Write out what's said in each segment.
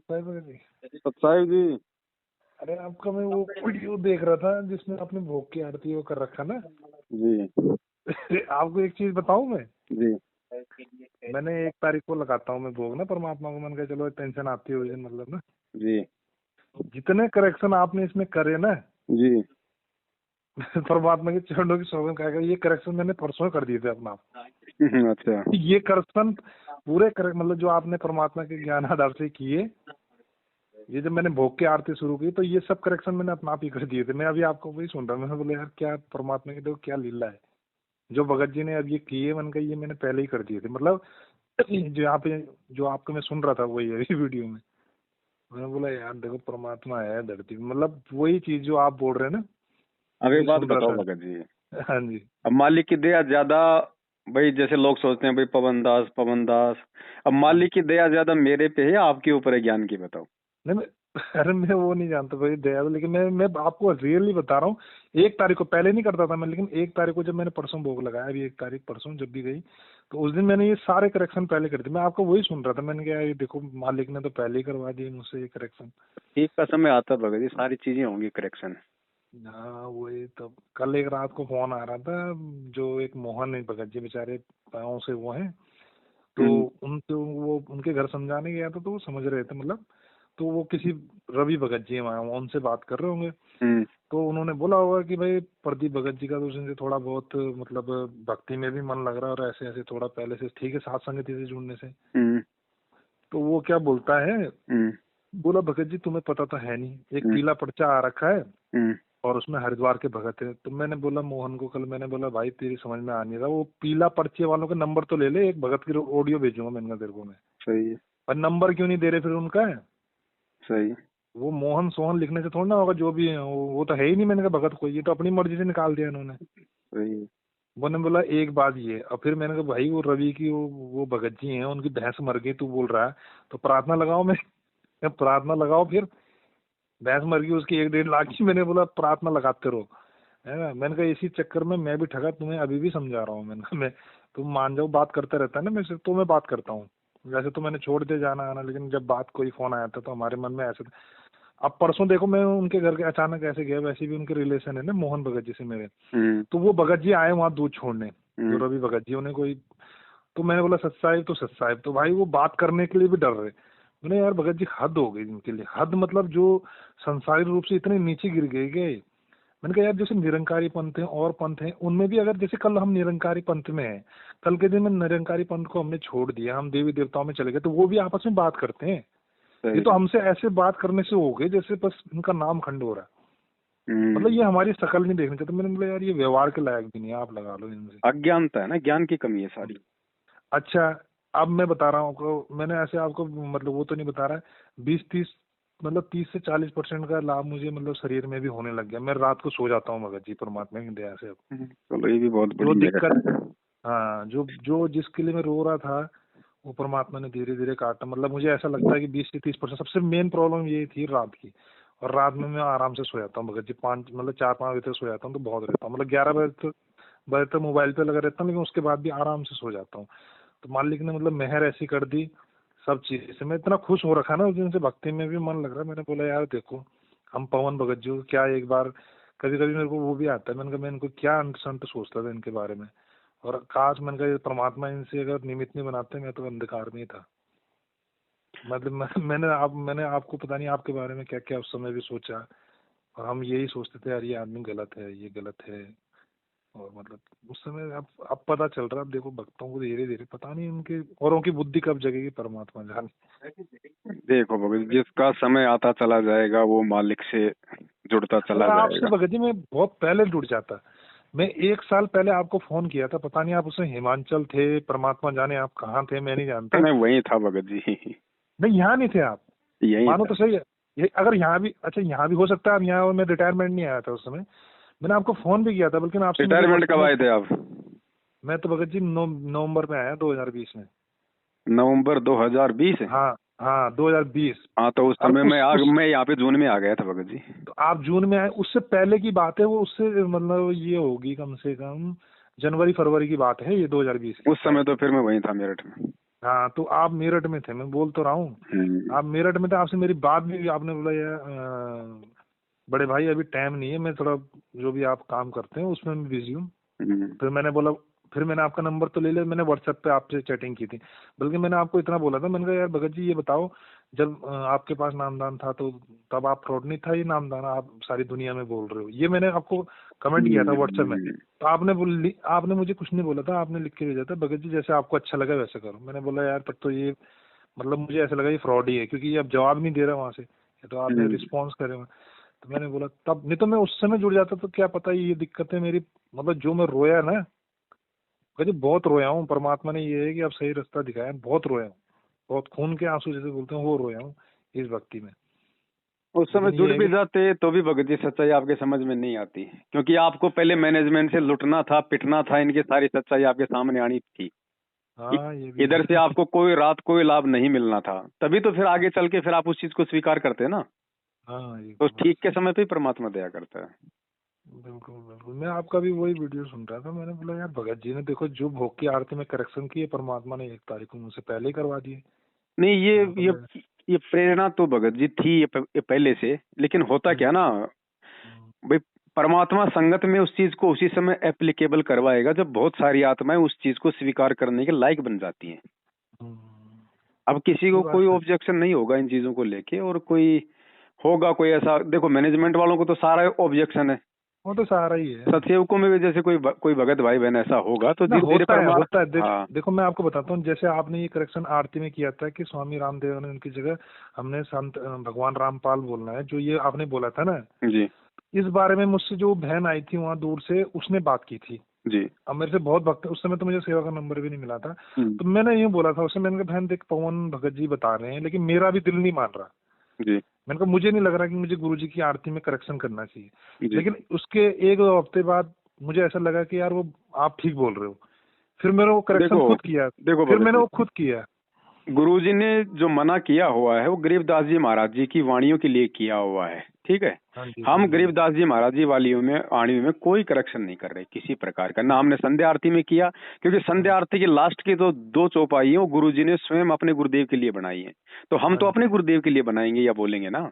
सत्ताईस भगत जी। सत्ताईस जी। अरे आपका मैं वो वीडियो देख रहा था जिसमें आपने भोग की आरती वो कर रखा ना जी। आपको एक चीज बताऊं मैं जी। मैंने 1 तारीख को लगाता हूँ मैं भोग ना परमात्मा को। मैंने कहा चलो टेंशन आती है उस दिन मतलब ना जी। जितने करेक्शन आपने इसमें करे ना जी। परमात्मा के चरणों की सौगंध खाकर ये करेक्शन मैंने परसों कर दिए थे अपना। अच्छा। ये करेक्शन पूरे मतलब जो आपने परमात्मा के ज्ञान आधार से किए, ये जब मैंने भोग की आरती शुरू की तो ये सब करेक्शन मैंने अपना आप ही कर दिए थे। मैं अभी आपको वही सुन रहा, मैंने बोला यार क्या परमात्मा की देखो क्या लीला है जो भगत जी ने अब ये किए। मैंने कहा ये मैंने पहले ही कर दिए थे मतलब जो यहाँ पे जो आपको मैं सुन रहा था वही है वीडियो में। मैंने बोला यार देखो परमात्मा है धरती में, मतलब वही चीज जो आप बोल रहे हैं ना। अब एक अभी बात सुन रहा बताओ था। भगत जी, हाँ जी। अब मालिक की दया ज्यादा, भाई जैसे लोग सोचते हैं भाई पवन दास पवन दास, अब मालिक की दया ज्यादा मेरे पे है या आपके ऊपर है, ज्ञान की बताओ। नहीं अरे मैं वो नहीं जानता भाई दया, लेकिन मैं आपको रियली बता रहा हूँ। 1 तारीख को पहले नहीं करता था मैं, लेकिन 1 तारीख को जब मैंने परसों भोग लगाया, अभी 1 तारीख परसों जब भी गई तो उस दिन मैंने ये सारे करेक्शन पहले कर दिए। मैं आपको वही सुन रहा था, मैंने कहा ये देखो मालिक ने तो पहले ही करवा दिए मुझसे ये करेक्शन। ठीक का समय आता है भगत जी, सारी चीजें होंगी करेक्शन। हाँ वही तब कल एक रात को फोन आ रहा था, जो एक मोहन है भगत जी बेचारे गाँव से वो हैं, तो उनसे वो उनके घर समझाने गया था तो वो समझ रहे थे मतलब। तो वो किसी रवि भगत जी वहाँ उनसे बात कर रहे होंगे, तो उन्होंने बोला होगा कि भाई प्रदीप भगत जी का तो उनसे थोड़ा बहुत मतलब भक्ति में भी मन लग रहा है और ऐसे ऐसे थोड़ा पहले से ठीक है साथ संगति से जुड़ने से। तो वो क्या बोलता है, बोला भगत जी तुम्हें पता तो है नहीं, एक पीला पर्चा आ रखा है और उसमें हरिद्वार के भगत है। तो मैंने बोला मोहन को कल, मैंने बोला भाई तेरी समझ में आ नहीं रहा, वो पीला पर्चे वालों के नंबर तो ले ले, एक भगत की ऑडियो भेजूंगा मैंने कहा तेरे को मैं। सही है। पर नंबर क्यों नहीं दे रहे फिर उनका है? सही। वो मोहन सोहन लिखने से थोड़ा ना होगा, जो भी है वो तो है ही नहीं। मैंने कहा भगत कोई, ये तो अपनी मर्जी से निकाल दिया इन्होंने। सही है। मैंने बोला एक बात ये, और फिर मैंने कहा भाई वो रवि की वो भगत जी हैं उनकी भैंस मर गई तू बोल रहा है तो प्रार्थना लगाओ। मैं प्रार्थना लगाओ, फिर भैंस मर गई उसकी 1-1.5 लाख की। मैंने बोला प्रार्थना लगाते रहो, है ना। मैंने कहा इसी चक्कर में मैं भी ठगा, तुम्हें अभी भी समझा रहा हूँ। मैंने कहा मैं तुम मान जाओ, बात करते रहता है ना मैं से, तो मैं बात करता हूँ। वैसे तो मैंने छोड़ दिया जाना आना, लेकिन जब बात कोई फोन आया था तो हमारे मन में ऐसे था। अब परसों देखो मैं उनके घर के अचानक ऐसे गया, वैसे भी उनके रिलेशन है ना मोहन भगत जी से मेरे। तो वो भगत जी आए वहाँ दूध छोड़ने, जो रवि भगत जी उन्हें कोई। तो मैंने बोला सच साहिब, तो सच साहिब तो भाई वो बात करने के लिए भी डर रहे। मैंने यार भगत जी हद हो गई इनके लिए, हद मतलब जो संसारी रूप से इतने नीचे गिर गए। मैंने कहा यार जैसे निरंकारी पंथ है और पंथ है उनमें भी, अगर जैसे कल हम निरंकारी पंथ में हैं, कल के दिन में निरंकारी पंथ को हमने छोड़ दिया, हम देवी देवताओं में चले गए, तो वो भी आपस में बात करते हैं। ये तो हमसे ऐसे बात करने से हो गए जैसे बस इनका नाम खंड हो रहा है। मतलब ये हमारी शकल नहीं देखनी चाहिए। तो मैंने बोला यार ये व्यवहार के लायक भी नहीं है, आप लगा लो इनसे। अज्ञानता है ना, ज्ञान की कमी है सारी। अच्छा अब मैं बता रहा हूँ आपको, मैंने ऐसे आपको मतलब वो तो नहीं बता रहा है, 20-30 मतलब 30 से 40% का लाभ मुझे मतलब शरीर में भी होने लग गया। मैं रात को सो जाता हूँ भगत जी परमात्मा की दया से। अब चलो ये भी बहुत जो बड़ी दिक्कत, है। हाँ जो जो जिसके लिए मैं रो रहा था वो परमात्मा ने धीरे धीरे काटा। मतलब मुझे ऐसा लगता है कि 20 से 30%। सबसे मेन प्रॉब्लम ये थी रात की, और रात में मैं आराम से सो जाता हूँ भगत जी, 5 मतलब 4-5 बजे तक सो जाता हूँ तो बहुत रहता हूँ, मतलब 11 बजे तक मोबाइल पे लगा रहता हूँ, लेकिन उसके बाद भी आराम से सो जाता हूँ। तो मालिक ने मतलब मेहर ऐसी कर दी सब चीज से, मैं इतना खुश हो रखा ना उस दिन से, भक्ति में भी मन लग रहा है। मैंने बोला यार देखो हम पवन भगत जी को क्या, एक बार कभी कभी मेरे को वो भी आता है, मैंने कहा मैं इनको क्या अंत संत सोचता था इनके बारे में, और काश मैंने कहा ये परमात्मा इनसे अगर निमित्त नहीं बनाते, मैं तो अंधकार में ही था। मतलब मैंने आपको पता नहीं आपके बारे में क्या क्या उस समय भी सोचा, और हम यही सोचते थे यार ये आदमी गलत है, ये गलत है। और मतलब उस समय अब पता चल रहा है, अब देखो भक्तों को धीरे धीरे पता नहीं उनके औरों की बुद्धि कब जगेगी, परमात्मा जाने। देखो भगत, जिसका समय आता चला जाएगा वो मालिक से जुड़ता चला अगर आपसे जाएगा। भगत जी मैं बहुत पहले जुड़ जाता, मैं 1 साल पहले आपको फोन किया था, पता नहीं आप उसमें हिमाचल थे, परमात्मा जाने आप कहाँ थे, मैं नहीं जानता। मैं वही था भगत जी। नहीं यहाँ नहीं थे आप, यही मानो था। तो सही है। ये अगर यहाँ भी, अच्छा यहाँ भी हो सकता है आप यहाँ, और मैं रिटायरमेंट नहीं आया था उस समय, मैंने आपको फोन भी किया था, बल्कि आपसे मुझे रिटायरमेंट व्हाट्सएप कब में। आए थे आप? मैं तो भगत जी नवंबर में आया 2020 में। नवंबर 2020 है। हाँ हाँ 2020। हाँ तो उस और समय उस मैं यहाँ पे जून में आ गया था भगत जी। तो आप जून में आए, उससे पहले की बात है वो, उससे मतलब ये होगी कम से कम जनवरी फरवरी की बात है ये 2020 की उस समय शायद। तो फिर मैं वहीं था मेरठ में। हाँ, तो आप मेरठ में थे, मैं बोल तो रहा हूँ, आप मेरठ में थे, आपसे मेरी बात भी हुई, आपने बोला यार बड़े भाई अभी टाइम नहीं है, मैं थोड़ा जो भी आप काम करते हैं उसमें मैं बिजी हूँ। फिर मैंने बोला, फिर मैंने आपका नंबर तो ले लिया, मैंने व्हाट्सएप पे आपसे चैटिंग की थी, बल्कि मैंने आपको इतना बोला था, मैंने कहा यार भगत जी ये बताओ, जब आपके पास नामदान था तो तब आप फ्रॉड नहीं था, ये नामदान आप सारी दुनिया में बोल रहे हो, ये मैंने आपको कमेंट किया था व्हाट्सएप में। तो आपने मुझे कुछ नहीं बोला था, आपने लिख के भेजा था भगत जी जैसे आपको अच्छा लगा वैसे करो। मैंने बोला यार तब तो ये मतलब मुझे ऐसा लगा ये फ्रॉड ही है, क्योंकि ये अब जवाब नहीं दे रहा वहां से, ये तो आपने रिस्पॉन्स करे हुए। तो मैंने बोला तब, नहीं तो मैं उस समय जुड़ जाता तो क्या पता ये दिक्कतें मेरी, मतलब जो मैं रोया ना, कहते बहुत रोया हूँ, परमात्मा ने ये है कि अब सही रास्ता दिखाया, बहुत रोया हूँ, बहुत खून के आंसू जैसे बोलते हैं वो रोया हूँ इस भक्ति में। उस समय लेकिन जुड़ ये है भी कि जाते तो भी भगत जी सच्चाई आपके समझ में नहीं आती, क्योंकि आपको पहले मैनेजमेंट से लुटना था, पिटना था, इनकी सारी सच्चाई आपके सामने आनी थी। हाँ ये भी इधर से है। आपको कोई रात कोई लाभ नहीं मिलना था, तभी तो फिर आगे चल के फिर आप उस चीज को स्वीकार करते ना। हाँ ये तो तो बात ठीक के सही। समय पे ही परमात्मा दया करता है। बिल्कुल बिल्कुल, मैं आपका भी वही वीडियो सुन रहा था, मैंने बोला यार भगत जी ने देखो जो भोग की आरती में करेक्शन की है, परमात्मा ने 1 तारीख को मुझसे पहले ही करवा दिए। नहीं, ये मैंने ये बोला ये प्रेरणा तो भगत जी थी, ये पहले से, लेकिन होता क्या ना हम्म, भाई, परमात्मा संगत में उस चीज को उसी समय एप्लीकेबल करवाएगा जब बहुत सारी आत्माएं उस चीज को स्वीकार करने के लायक बन जाती हैं। हम्म, अब किसी ये को बात कोई सही। ऑब्जेक्शन नहीं होगा इन चीजों को लेके, और कोई होगा कोई ऐसा, देखो मैनेजमेंट वालों को तो सारा ऑब्जेक्शन है। वो तो सारा ही है सतसेवकों में भी जैसे कोई भगत भाई बहन ऐसा होगा तो ना, धीरे धीरे होता है होता है। हाँ देखो मैं आपको बताता हूँ, जैसे आपने ये करेक्शन आरती में किया था कि स्वामी रामदेव ने उनकी जगह हमने संत भगवान रामपाल बोलना है, जो ये आपने बोला था ना, जी इस बारे में मुझसे जो बहन आई थी वहां दूर से, उसने बात की थी। जी अब मेरे से बहुत वक्त, उस समय तो मुझे सेवा का नंबर भी नहीं मिला था, हम्म, तो मैंने यूँ बोला था उसे, मैंने कहा बहन देख पवन भगत जी बता रहे हैं, लेकिन मेरा भी दिल नहीं मान रहा। जी मैंने कहा मुझे नहीं लग रहा कि मुझे गुरुजी की आरती में करेक्शन करना चाहिए। जी लेकिन उसके 1-2 हफ्ते बाद मुझे ऐसा लगा कि यार वो आप ठीक बोल रहे हो। फिर मैंने वो करेक्शन देखो खुद किया। देखो फिर भगत मैंने जी, वो खुद किया। गुरुजी ने जो मना किया हुआ है वो गरीबदास जी महाराज जी की वाणियों के लिए किया हुआ है, ठीक है। हाँ जी हाँ हम जी। गरीबदास जी महाराज जी वालियों में वाणियों में कोई करेक्शन नहीं कर रहे किसी प्रकार का, ना हमने संध्या आरती में किया, क्योंकि हाँ संध्या आरती की लास्ट की तो 2 चौपाई है वो गुरुजी ने स्वयं अपने गुरुदेव के लिए बनाई है, तो हम हाँ तो जी। अपने गुरुदेव के लिए बनाएंगे या बोलेंगे ना।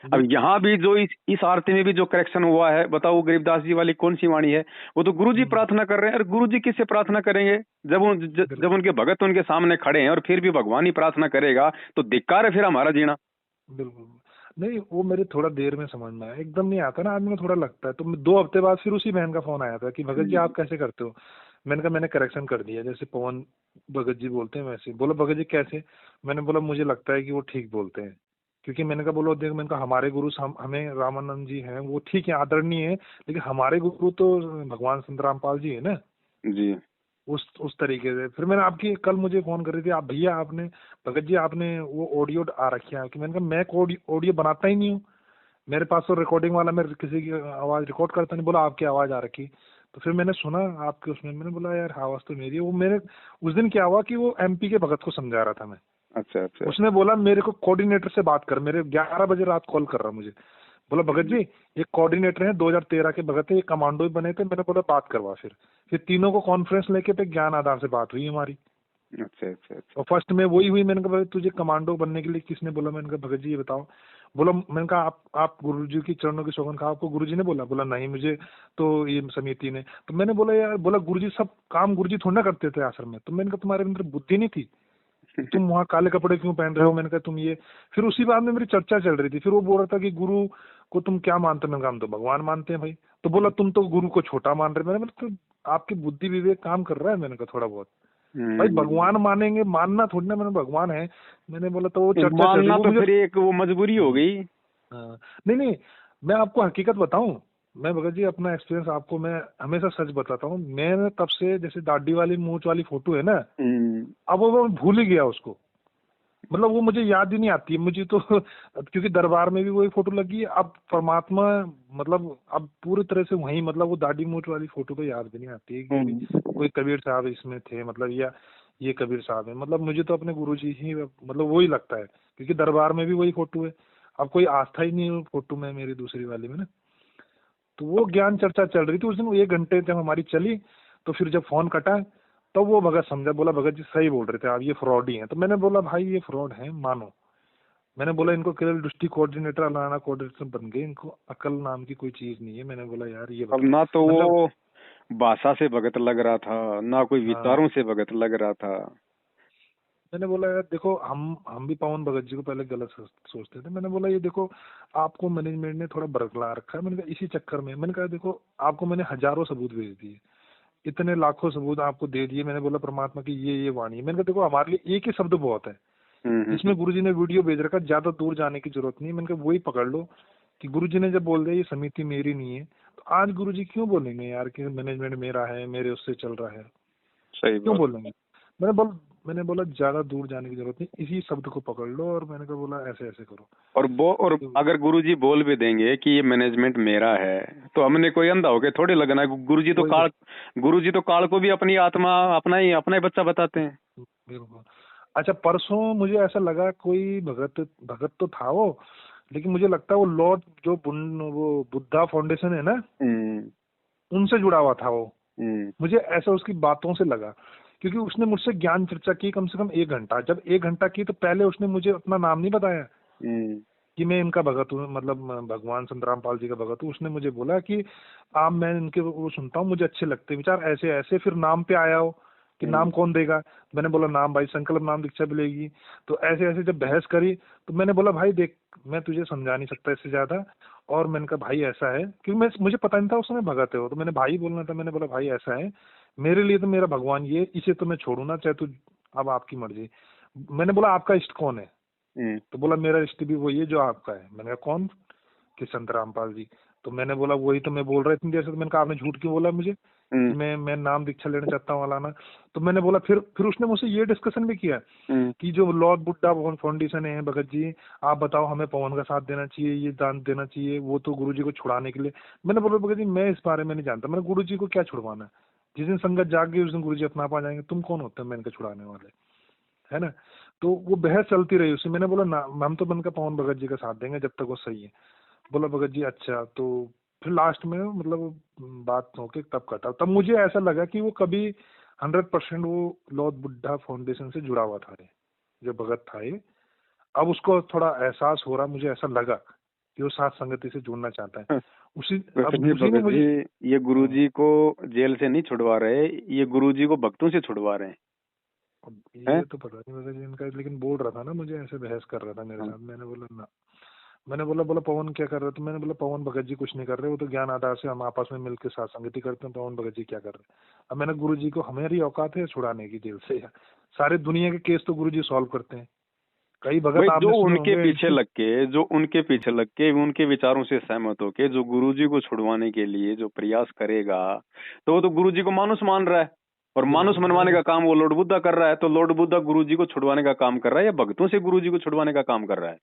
अब बिल्कुल। यहाँ भी जो इस आरती में भी जो करेक्शन हुआ है, बताओ वो गरीबदास जी वाली कौन सी वाणी है? वो तो गुरु जी हम्म, प्रार्थना कर रहे हैं, और गुरु जी किससे प्रार्थना करेंगे? जब बिल्कुल उनके भगत उनके सामने खड़े हैं और फिर भी भगवान ही प्रार्थना करेगा, तो धिक्कार है फिर हमारा जीना। बिल्कुल। नहीं वो मेरे थोड़ा देर में समझ में आया, एकदम नहीं आता ना आदमी को, थोड़ा लगता है। तो 2 हफ्ते बाद फिर उसी बहन का फोन आया था कि भगत जी आप कैसे करते हो। मैंने कहा मैंने करेक्शन कर दिया, जैसे पवन भगत जी बोलते हैं वैसे। बोला भगत जी कैसे। मैंने बोला मुझे लगता है कि वो ठीक बोलते हैं, क्योंकि मैंने कहा बोलो देख, मैंने कहा हमारे गुरु हमें रामानंद जी हैं वो ठीक है आदरणीय है, लेकिन हमारे गुरु तो भगवान संत रामपाल जी है ना, जी उस तरीके से। फिर मैंने आपकी, कल मुझे फोन कर रही थी आप, भैया आपने भगत जी आपने वो ऑडियो आ रखी है कि, मैंने कहा मैं ऑडियो बनाता ही नहीं हूँ, मेरे पास तो रिकॉर्डिंग वाला, मैं किसी की आवाज रिकॉर्ड करता नहीं। बोला आपकी आवाज आ रखी। तो फिर मैंने सुना आपके उसमें, मैंने बोला यार आवाज तो मेरी है। वो मेरे उस दिन क्या हुआ कि वो एमपी के भगत को समझा रहा था मैं। अच्छा अच्छा। उसने बोला मेरे को कोऑर्डिनेटर से बात कर, मेरे 11 बजे रात कॉल कर रहा मुझे। बोला भगत जी ये कोऑर्डिनेटर है 2013 के भगत है, ये कमांडो ही बने थे। मैंने बोला बात करवा। फिर तीनों को कॉन्फ्रेंस लेके पे ज्ञान आधार से बात हुई हमारी। अच्छा अच्छा अच्छा। और फर्स्ट में वही हुई। मैंने कहा भाई तुझे कमांडो बनने के लिए किसने बोला। मैंने कहा भगत जी ये बताओ। बोला, मैंने कहा आप गुरुजी की चरणों की सौगंध खा, आपको गुरुजी ने बोला। बोला नहीं मुझे तो ये समिति ने। तो मैंने बोला यार, बोला गुरुजी सब काम गुरुजी थोड़ा ना करते थे आश्रम में। तो मैंने कहा तुम्हारे अंदर बुद्धि नहीं थी, तुम वहाँ काले कपड़े क्यों पहन रहे हो। मैंने कहा तुम ये। फिर उसी बात में मेरी चर्चा चल रही थी। फिर वो बोल रहा था कि गुरु को तुम क्या मानते हो। मैंने कहा हम तो भगवान मानते हैं भाई। तो बोला तुम तो गुरु को छोटा मान रहे हो। मैंने बोला तो आपकी बुद्धि विवेक काम कर रहा है। मैंने कहा थोड़ा बहुत भाई भगवान मानेंगे, मानना थोड़ी ना, मैंने भगवान है। मैंने बोला तो वो चर्चा चल रही मानना वो तो मुझे। फिर एक वो मजबूरी हो गई। हाँ, नहीं नहीं, मैं आपको हकीकत बताऊं, मैं भगत जी अपना एक्सपीरियंस आपको मैं हमेशा सच बताता हूँ। मैंने तब से, जैसे दाढ़ी वाली मूंछ वाली फोटो है ना, हम्म, अब वो मैं भूल ही गया उसको। मतलब वो मुझे याद ही नहीं आती है मुझे तो क्योंकि दरबार में भी वही फोटो लगी है। अब परमात्मा, मतलब अब पूरी तरह से वही, मतलब वो दाढ़ी मूंछ वाली फोटो तो याद भी नहीं आती है कि अभी कोई कबीर साहब इसमें थे, मतलब या ये कबीर साहब है। मतलब मुझे तो अपने गुरुजी ही मतलब वही लगता है, क्योंकि दरबार में भी वही फोटो है। अब कोई आस्था ही नहीं है फोटो में मेरी दूसरी वाली में ना। तो वो ज्ञान चर्चा चल रही थी उस दिन, 1 घंटे जब हमारी चली, तो फिर जब फोन कटा तो वो भगत समझा, बोला भगत जी सही बोल रहे थे आप, ये फ्रॉड ही है। तो मैंने बोला भाई ये फ्रॉड है मानो। मैंने बोला इनको केवल डिस्ट्रिक्ट कोऑर्डिनेटर अलाना कोऑर्डिनेटर बन गए, इनको अकल नाम की कोई चीज नहीं है। मैंने बोला यार ये अब बताओ। ना तो मतलब वो भाषा से भगत लग रहा था, ना कोई हाँ, विचारों से भगत लग रहा था। मैंने बोला यार देखो हम भी पवन भगत जी को पहले गलत सोचते थे। मैंने बोला ये देखो आपको मैनेजमेंट ने थोड़ा बरगला रखा है। मैंने कहा इसी चक्कर में, मैंने कहा देखो आपको मैंने हजारों सबूत भेज दिए, इतने लाखों सबूत आपको दे दिए। मैंने बोला परमात्मा की ये वाणी है। मैंने कहा देखो हमारे लिए एक ही शब्द बहुत है, हम्म। जिसमें गुरुजी ने वीडियो भेज रखा, ज्यादा दूर जाने की जरूरत नहीं है। मैंने कहा वही पकड़ लो कि गुरुजी ने जब बोल दिया ये समिति मेरी नहीं है, तो आज गुरुजी क्यों बोलेंगे यार कि मैनेजमेंट मेरा है, मेरे उससे चल रहा है, सही क्यों बात। बोलेंगे। मैंने बोल मैंने बोला ज्यादा दूर जाने की जरूरत नहीं, इसी शब्द को पकड़ लो। और मैंने कहा बोला ऐसे ऐसे करो। और तो अगर गुरुजी बोल भी देंगे कि ये मैनेजमेंट मेरा है, तो हमने कोई अंधा होके थोड़ी लगना है। वही तो, गुरुजी तो काल को भी अपनी आत्मा, अपना ही बच्चा बताते हैं। बिल्कुल। अच्छा परसों मुझे ऐसा लगा कोई भगत भगत तो था वो, लेकिन मुझे लगता है वो लॉर्ड जो वो बुद्धा फाउंडेशन है ना, हम्म। उनसे जुड़ा हुआ था वो। हम्म। मुझे ऐसा उसकी बातों से लगा, क्योंकि उसने मुझसे ज्ञान चर्चा की कम से कम 1 घंटा। जब 1 घंटा की तो पहले उसने मुझे अपना नाम नहीं बताया हम्म। कि मैं इनका भगत हूँ, मतलब भगवान संत रामपाल जी का भगत हूँ। उसने मुझे बोला कि आप, मैं इनके वो सुनता हूँ, मुझे अच्छे लगते हैं विचार ऐसे ऐसे। फिर नाम पे आया हो कि नाम कौन देगा। मैंने बोला नाम भाई संकल्प नाम दीक्षा मिलेगी। तो ऐसे ऐसे जब बहस करी, तो मैंने बोला भाई देख मैं तुझे समझा नहीं सकता इससे ज्यादा। और मैंने कहा भाई ऐसा है, क्योंकि मुझे पता नहीं था उसमें भगत है वो, तो मैंने भाई बोलना था। मैंने बोला भाई ऐसा है, मेरे लिए तो मेरा भगवान ये, इसे तो मैं छोड़ू ना चाहे तू, अब आपकी मर्जी। मैंने बोला आपका इष्ट कौन है। हम्म। तो बोला मेरा इष्ट भी वही है जो आपका है। मैंने कहा कौन, कि संत रामपाल जी। तो मैंने बोला वही तो मैं बोल रहा इतनी देर से। तो मैंने कहा आपने झूठ क्यों बोला मुझे कि हम्म। मैं नाम दीक्षा लेना चाहता हूँ अलाना। तो मैंने बोला फिर उसने मुझसे ये डिस्कशन भी किया हम्म। कि जो लॉर्ड बुड्ढा फाउंडेशन है भगत जी, आप बताओ हमें पवन का साथ देना चाहिए, ये दान देना चाहिए, वो तो गुरुजी को छुड़ाने के लिए। मैंने बोला भगत जी मैं इस बारे में नहीं जानता, मैंने गुरुजी को क्या छुड़वाना है। जिस दिन संगत जाग गई उस दिन गुरुजी अपना आप आ जाएंगे, तुम कौन होते हैं मैं इनके छुड़ाने वाले, है ना। तो वो बहस चलती रही उससे। मैंने बोला ना हम तो बनकर पवन भगत जी का साथ देंगे जब तक वो सही है। बोला भगत जी अच्छा। तो फिर लास्ट में मतलब बात होके तब कटा। तब मुझे ऐसा लगा कि वो कभी 100% वो लॉर्ड बुद्धा फाउंडेशन से जुड़ा हुआ था ये, जो भगत था ये। अब उसको थोड़ा एहसास हो रहा, मुझे ऐसा लगा कि वो साथ संगति से जुड़ना चाहता है। उसी अब वैसे ये उसी ने भगत मुझे जी, ये गुरुजी को जेल से नहीं छुड़वा रहे, ये गुरुजी को भक्तों से छुड़वा रहे अब हैं। ये तो पता नहीं भगत जी इनका, लेकिन बोल रहा था ना मुझे, ऐसे बहस कर रहा था मेरे हाँ। साथ। मैंने बोला ना, मैंने बोला बोला पवन क्या कर रहे हो। तो मैंने बोला पवन भगत जी कुछ नहीं कर रहे, वो तो ज्ञान आधार से हम आपस में मिलकर साथ संगति करते हैं। पवन भगत जी क्या कर रहे हैं। अब मैंने गुरु जी को, हमारी औकात है छुड़ाने की जेल से। सारे दुनिया के केस तो गुरु जी सॉल्व करते हैं। कई भगत भाई आपने सुने होंगे इनकी। जो उनके पीछे लग के उनके विचारों से सहमत होके जो गुरुजी को छुड़वाने के लिए जो प्रयास करेगा, तो वो तो गुरुजी को मानुस मान रहा है। और मानुस बिल्कुल मनवाने मैंने का काम वो लॉर्ड बुद्धा कर रहा है। तो लॉर्ड बुद्धा गुरुजी को छुड़वाने का काम कर रहा है या भक्तों से गुरुजी को छुड़वाने का काम कर रहा है?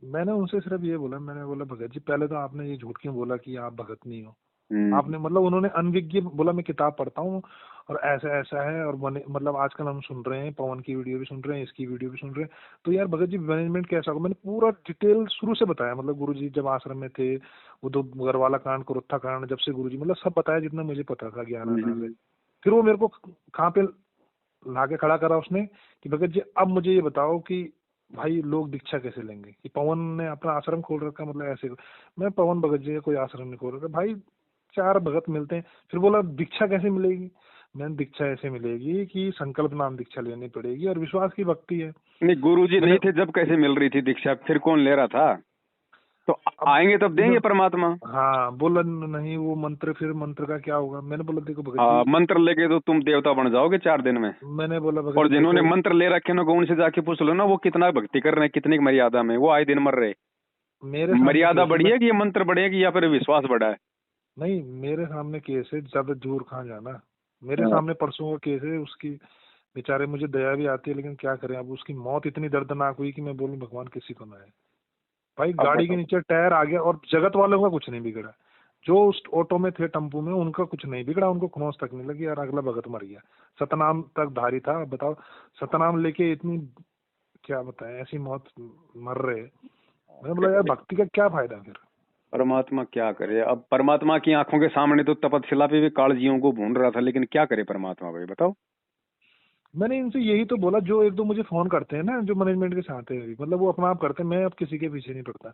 मैंने उनसे सिर्फ ये बोला, मैंने बोला भगत जी पहले तो आपने ये झूठ क्यों बोला कि आप भगत नहीं हो। हम्म। आपने मतलब उन्होंने अनविज्ञ बोला मैं किताब पढ़ता हूँ और ऐसा ऐसा है। और मतलब आजकल हम सुन रहे हैं पवन की वीडियो भी सुन रहे हैं, इसकी वीडियो भी सुन रहे हैं। तो यार भगत जी मैनेजमेंट कैसा होगा, मैंने पूरा डिटेल शुरू से बताया। मतलब गुरुजी जब आश्रम में थे, वो दो गरवाला कांड, कुरुत्था कांड, जब से गुरुजी, मतलब सब बताया जितना मुझे पता था ज्ञान आधार से। फिर वो मेरे को कहाँ पे लाके खड़ा करा उसने कि भगत जी अब मुझे ये बताओ कि भाई लोग दीक्षा कैसे लेंगे, कि पवन ने अपना आश्रम खोल रखा, मतलब ऐसे। मैं पवन भगत जी का कोई आश्रम नहीं खोल रखा भाई, 4 भगत मिलते हैं। फिर बोला दीक्षा कैसे मिलेगी। मैंने दीक्षा ऐसे मिलेगी कि संकल्प नाम दीक्षा लेनी पड़ेगी और विश्वास की भक्ति है। नहीं, गुरुजी मैंने नहीं थे जब कैसे मिल रही थी दीक्षा? फिर कौन ले रहा था? तो अब आएंगे तब देंगे इधर, परमात्मा। हाँ बोला नहीं वो मंत्र, फिर मंत्र का क्या होगा। मैंने बोला देखो भगत हाँ, जी, मंत्र लेके तो तुम देवता बन जाओगे 4 दिन में। मैंने बोला भगत और जी जिन्होंने देखो मंत्र ले रखे ना, उनसे जाके पूछ लो ना, वो कितना भक्ति कर रहे हैं, कितनी मर्यादा में वो आए दिन मर रहे। मेरे सामने मर्यादा केस है। बढ़ी है कि ये मंत्र बढ़ेगी या फिर विश्वास बढ़ा है? नहीं मेरे सामने केस है, ज्यादा दूर कहाँ जाना। मेरे हाँ। सामने परसों का केस है उसकी। बेचारे मुझे दया भी आती है, लेकिन क्या करें अब, उसकी मौत इतनी दर्दनाक हुई कि मैं बोलूं भगवान किसी को ना है। भाई अब गाड़ी के बताओ। नीचे टायर आ गया और जगत वालों का कुछ नहीं बिगड़ा। जो उस ऑटो में थे, टेम्पू में, उनका कुछ नहीं बिगड़ा, उनको खरोंच तक नहीं लगी यार, अगला भगत मर गया। सतनाम तक धारी था। अब बताओ सतनाम लेके इतनी, क्या बताएं ऐसी मौत, मर रहे। मैंने बोला यार भक्ति का क्या फायदा फिर। परमात्मा क्या करे? अब परमात्मा की आंखों के सामने तो तपतशिला पे भी कालजियों को भून रहा था, लेकिन क्या करे परमात्मा? भाई बताओ। मैंने इनसे यही तो बोला, जो एक दो मुझे फोन करते हैं ना, जो मैनेजमेंट के साथ है, मतलब वो अपना आप करते हैं, मैं अब किसी के पीछे नहीं पड़ता।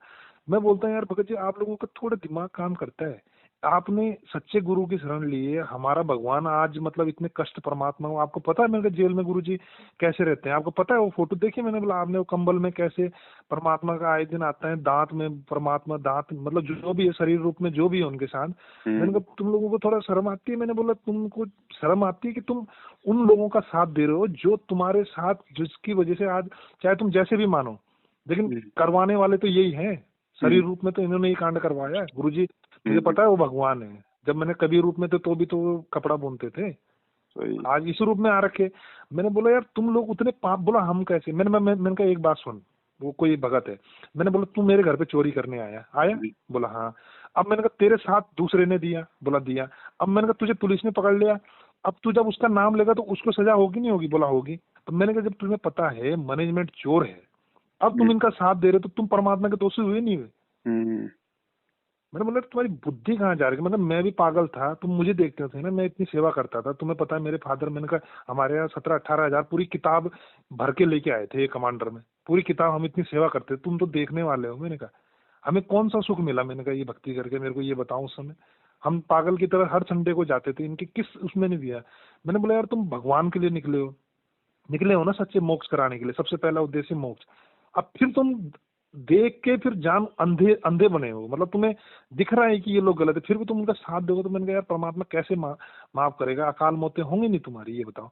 मैं बोलता हूँ यार भगत जी, आप लोगों का थोड़ा दिमाग काम करता है? आपने सच्चे गुरु की शरण ली है, हमारा भगवान आज मतलब इतने कष्ट परमात्मा हो, आपको पता है मेरे जेल में गुरु जी कैसे रहते हैं? आपको पता है? वो फोटो देखिए मैंने, बोला आपने वो कंबल में कैसे परमात्मा का आए दिन आता है, दांत में परमात्मा, दांत मतलब जो भी है शरीर रूप में जो भी है उनके साथ। मैंने कहा तुम लोगों को थोड़ा शर्म आती है? मैंने बोला तुमको शर्म आती है कि तुम उन लोगों का साथ दे रहे हो जो तुम्हारे साथ, जिसकी वजह से आज चाहे तुम जैसे भी मानो, लेकिन करवाने वाले तो यही है। शरीर रूप में तो इन्होंने ही कांड करवाया है। गुरुजी मुझे पता है वो भगवान है, जब मैंने कबीर रूप में थे तो भी तो वो कपड़ा बुनते थे, आज इस रूप में आ रखे। मैंने बोला यार तुम लोग उतने पाप, बोला हम कैसे? मैंने कहा एक बात सुन, वो कोई भगत है, मैंने बोला तू मेरे घर पे चोरी करने आया? बोला हाँ। अब मैंने कहा तेरे साथ दूसरे ने दिया? बोला दिया। अब मैंने कहा तुझे पुलिस ने पकड़ लिया, अब तू जब उसका नाम लेगा तो उसको सजा होगी नहीं होगी? बोला होगी। तो मैंने कहा जब तुम्हें पता है मैनेजमेंट चोर है, अब तुम इनका साथ दे रहे हो, तो तुम परमात्मा के दोषी हुए नहीं हुए? मैंने बोला तुम्हारी बुद्धि कहाँ जा रही है? मतलब मैं भी पागल था, तुम मुझे देखते थे ना, मैं इतनी सेवा करता था, तुम्हें पता है मेरे फादर, मैंने कहा हमारे यहाँ 17-18 हजार पूरी किताब भर के लेके आए थे कमांडर में, पूरी किताब, हम इतनी सेवा करते, तुम तो देखने वाले हो। मैंने कहा हमें कौन सा सुख मिला? मैंने कहा ये भक्ति करके, मेरे को ये बताओ। उस समय हम पागल की तरह हर संडे को जाते थे, इनके किस उसमें नहीं दिया। मैंने बोला यार तुम भगवान के लिए निकले हो ना, सच्चे मोक्ष कराने के लिए, सबसे पहला उद्देश्य मोक्ष। अब फिर तुम देख के फिर जान अंधे अंधे बने हो, मतलब तुम्हें दिख रहा है कि ये लोग गलत है, फिर भी तुम उनका साथ दोगे, तो मैंने कहा यार परमात्मा कैसे माफ करेगा? अकाल मौतें होंगी नहीं तुम्हारी, ये बताओ।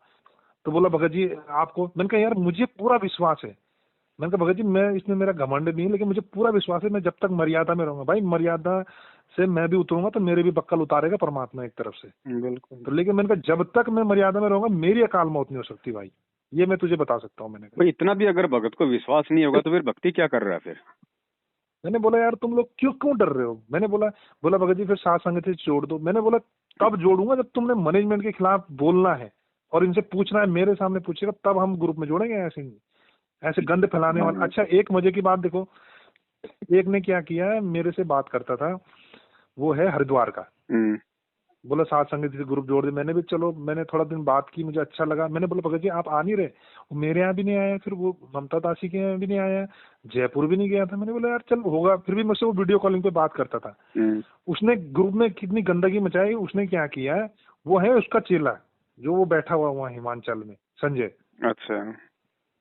तो बोला भगत जी आपको, मैंने कहा यार मुझे पूरा विश्वास है। मैंने कहा भगत जी मैं, इसमें मेरा घमंड नहीं है, लेकिन मुझे पूरा विश्वास है, मैं जब तक मर्यादा में रहूंगा। भाई मर्यादा से मैं भी उतरूंगा तो मेरे भी बक्कल उतारेगा परमात्मा एक तरफ से, बिल्कुल। तो लेकिन मैंने कहा जब तक मैं मर्यादा में रहूंगा मेरी अकाल मौत नहीं हो सकती भाई, ये मैं तुझे बता सकता हूँ। मैंने कहा इतना भी अगर भगत को विश्वास नहीं होगा तो फिर भक्ति क्या कर रहा है फिर? मैंने बोला यार तुम लोग क्यों क्यों डर रहे हो? मैंने बोला भगत जी फिर साथ संगत से जोड़ दो। मैंने बोला तब जोड़ूंगा जब तुमने मैनेजमेंट के खिलाफ बोलना है और इनसे पूछना है, मेरे सामने पूछेगा तब हम ग्रुप में जोड़ेंगे, ऐसे नहीं, ऐसे गंद फैलाने वाला। अच्छा एक मजे की बात देखो, एक ने क्या किया, मेरे से बात करता था, वो है हरिद्वार का, बोला साथ संगत से ग्रुप जोड़ दे। मैंने भी चलो, मैंने थोड़ा दिन बात की, मुझे अच्छा लगा। मैंने बोला भगत जी आप आ नहीं रहे? वो मेरे यहाँ भी नहीं आया, फिर वो ममता दासी के यहाँ भी नहीं आया, जयपुर भी नहीं गया था। मैंने बोला यार चल होगा, फिर भी मुझसे वो वीडियो कॉलिंग पे बात करता था। उसने ग्रुप में कितनी गंदगी मचाई। उसने क्या किया, वो है उसका चेला जो वो बैठा हुआ वहाँ हिमाचल में, संजय। अच्छा।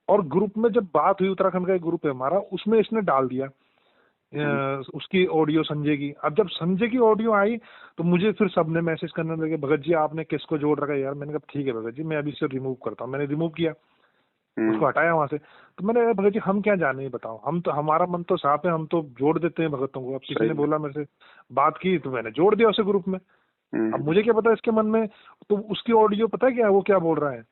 और ग्रुप में जब बात हुई, उत्तराखंड का एक ग्रुप है हमारा, उसमें इसने डाल दिया उसकी ऑडियो संजय की। अब जब संजय की ऑडियो आई तो मुझे फिर सबने मैसेज करने लगे भगत जी आपने किसको जोड़ रखा है यार? मैंने कहा ठीक है भगत जी मैं अभी इसे रिमूव करता हूँ। मैंने रिमूव किया, उसको हटाया वहां से। तो मैंने कहा भगत जी हम क्या जाने, बताओ, हम तो, हमारा मन तो साफ है, हम तो जोड़ देते हैं भगतों को। अब किसी ने बोला मेरे से, बात की तो मैंने जोड़ दिया उसे ग्रुप में। अब मुझे क्या पता इसके मन में, तो उसकी ऑडियो पता है क्या वो क्या बोल रहा है,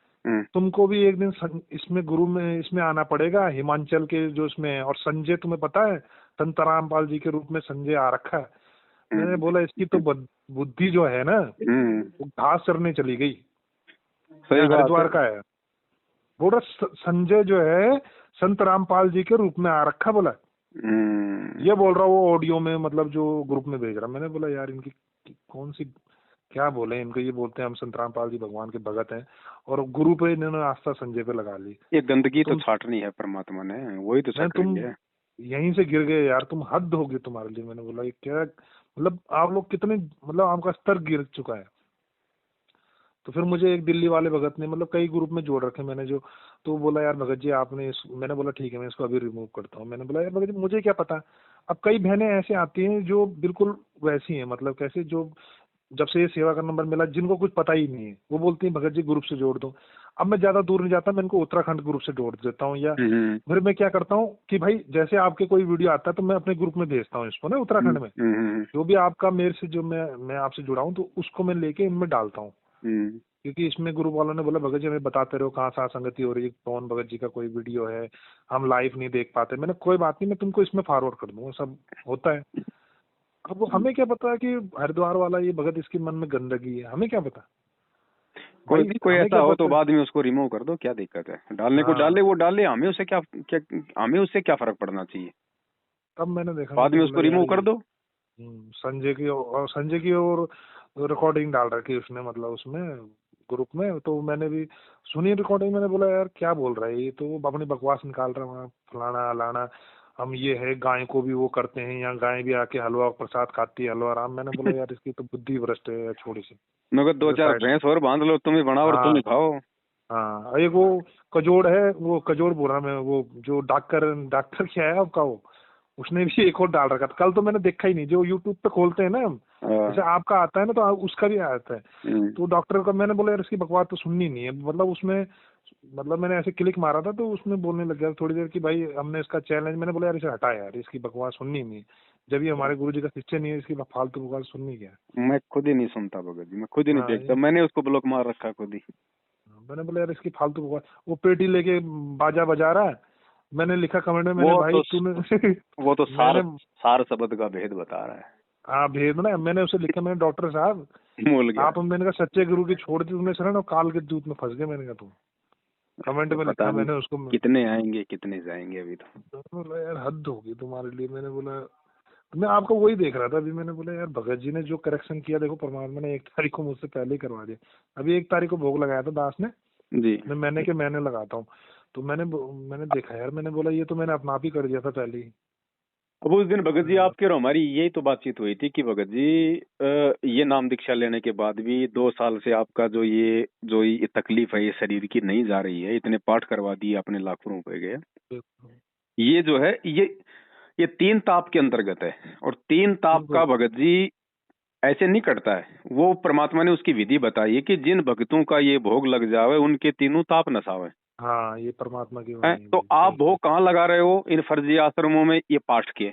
तुमको भी एक दिन इसमें गुरु में इसमें आना पड़ेगा, हिमाचल के जो इसमें है। और संजय तुम्हें पता है संत रामपाल जी के रूप में संजय आ रखा है। मैंने बोला इसकी तो बुद्धि जो है ना वो घास चरने चली गई। हरिद्वार का है, बोल रहा संजय जो है संत रामपाल जी के रूप में आ रखा, बोला ये बोल रहा वो ऑडियो में, मतलब जो ग्रुप में भेज रहा। मैंने बोला यार इनकी कौन सी क्या बोले इनको, ये बोलते हैं हम संत रामपाल जी भगवान के भगत हैं और गुरु पे इन्होंने आस्था संजय पे लगा ली। ये गंदगी तो छाटनी है परमात्मा ने, वही तो छाट रही है। यहीं से गिर गए यार, तुम हद होगी तुम्हारे लिए। मैंने बोला ये क्या, मतलब आप लोग कितने, मतलब आपका स्तर गिर चुका है। तो फिर मुझे एक दिल्ली वाले भगत ने, मतलब कई ग्रुप में जोड़ रखे मैंने जो, तो बोला यार भगत जी आपने मैंने बोला ठीक है मैं इसको अभी रिमूव करता हूँ। मैंने बोला यार भगत जी मुझे क्या पता। अब कई बहनें ऐसे आती हैं जो बिल्कुल वैसी हैं, मतलब कैसे, जो जब से ये सेवा का नंबर मिला जिनको कुछ पता ही नहीं है, वो बोलती है भगत जी ग्रुप से जोड़ दो। अब मैं ज्यादा दूर नहीं जाता, मैं इनको उत्तराखंड ग्रुप से जोड़ देता हूँ। या फिर मैं क्या करता हूँ कि भाई जैसे आपके कोई वीडियो आता है तो मैं अपने ग्रुप में भेजता हूँ इसको ना, उत्तराखंड में जो भी आपका मेरे से, जो मैं आपसे जुड़ा हूँ, तो उसको मैं लेके इनमें डालता हूँ। क्योंकि इसमें ग्रुप वालों ने बोला भगत जी हमें बताते रहो कहाँ साथ संगति हो रही है, कौन भगत जी का कोई वीडियो है, हम लाइव नहीं देख पाते। मैंने कोई बात नहीं, मैं तुमको इसमें फॉरवर्ड कर दूंगा, सब होता है। अब वो हमें क्या पता कि हरिद्वार वाला ये भगत इसके मन में गंदगी है, हमें क्या पता। कोई ऐसा हो तो बाद में उसको रिमूव कर दो, क्या दिक्कत है? डालने को डाले, वो डाले, हमें उससे क्या फर्क पड़ना चाहिए? तब मैंने देखा बाद में उसको रिमूव कर दो। संजय की और रिकॉर्डिंग डाल रखी उसने, मतलब उसमें ग्रुप में, तो मैंने भी सुनी रिकॉर्डिंग। मैंने बोला यार क्या बोल रहा है ये, तो वो अपनी बकवास निकाल रहा है वहाँ, फलाना अलाना, हम ये है गाय को भी वो करते हैं, यहाँ गाय भी आके हलवा प्रसाद खाती है, हलवा राम। मैंने बोला यार इसकी तो बुद्धि भ्रष्ट है छोटी सी। मगर दो तो चार साइड, भैंस और बांध लो, तुम ही बनाओ और तुम ही हाँ खाओ। हाँ, एक वो कजोड़ है, वो कजोड़ बोल रहा मैं, वो जो डॉक्टर डॉक्टर क्या है आपका वो, उसने भी एक और डाल रखा था। कल तो मैंने देखा ही नहीं, जो यूट्यूब पे खोलते हैं ना हम, जैसे हाँ, आपका आता है ना, तो उसका भी आता है। तो डॉक्टर का मैंने बोला यार इसकी बकवास तो सुननी नहीं है, मतलब उसमें, मतलब मैंने ऐसे क्लिक मारा था तो उसमें बोलने लग गया थोड़ी देर की भाई हमने इसका चैलेंज, मैंने बोला यार इसे हटा यार, इसकी बकवास सुननी नहीं है, जब ये हमारे गुरु जी का शिष्य नहीं है, इसकी फालतू बकवास सुननी क्या है। मैं खुद ही नहीं सुनता भगत जी, मैं खुद ही नहीं हाँ देखता, मैंने उसको ब्लॉक मार रखा खुद ही। मैंने बोला यार इसकी फालतू बकवास, वो पेटी लेके बाजा बजा रहा है। मैंने लिखा कमेंट में, मैंने वो भाई तो तूने वो तो सार मैंने, सार शब्द का भेद बता रहा है। हाँ भेद ना, मैंने उसे लिखा, मैंने डॉक्टर साहब भूल गया। आप, मैंने कहा सच्चे गुरु की छोड़ दी तुमने शरण और काल के दूत में फंस गए, मैंने कहा तुम। कमेंट तो में पता लिखा नहीं मैंने उसको। कितने आएंगे कितने जाएंगे अभी तो। मैंने बोला यार हद होगी तुम्हारे लिए। मैंने बोला मैं आपको वही देख रहा था अभी, मैंने बोला यार भगत जी ने जो करेक्शन किया, देखो परमात्मा ने 1 तारीख को मुझसे पहले ही करवा दिया। अभी 1 तारीख को भोग लगाया था दास ने, जी। मैंने के मैंने लगाता हूँ, तो मैंने देखा यार, मैंने बोला ये तो मैंने अपना आप ही कर दिया था पहले ही। अब उस दिन भगत जी मैंने आपके और हमारी यही तो बातचीत हुई थी कि भगत जी ये नाम दीक्षा लेने के बाद भी 2 साल से आपका जो ये तकलीफ है ये शरीर की नहीं जा रही है, इतने पाठ करवा दिए आपने, लाखों रुपए गए, ये जो है ये 3 ताप के अंतर्गत है। और 3 ताप का बिल्कुल, भगत जी ऐसे नहीं कटता है, वो परमात्मा ने उसकी विधि बताई है कि जिन भक्तों का ये भोग लग जावे उनके तीनों ताप नसावे। हाँ ये परमात्मा की हैं? वाणी है तो जी, आप सही भोग सही। कहाँ लगा रहे हो? इन फर्जी आश्रमों में ये पाठ के,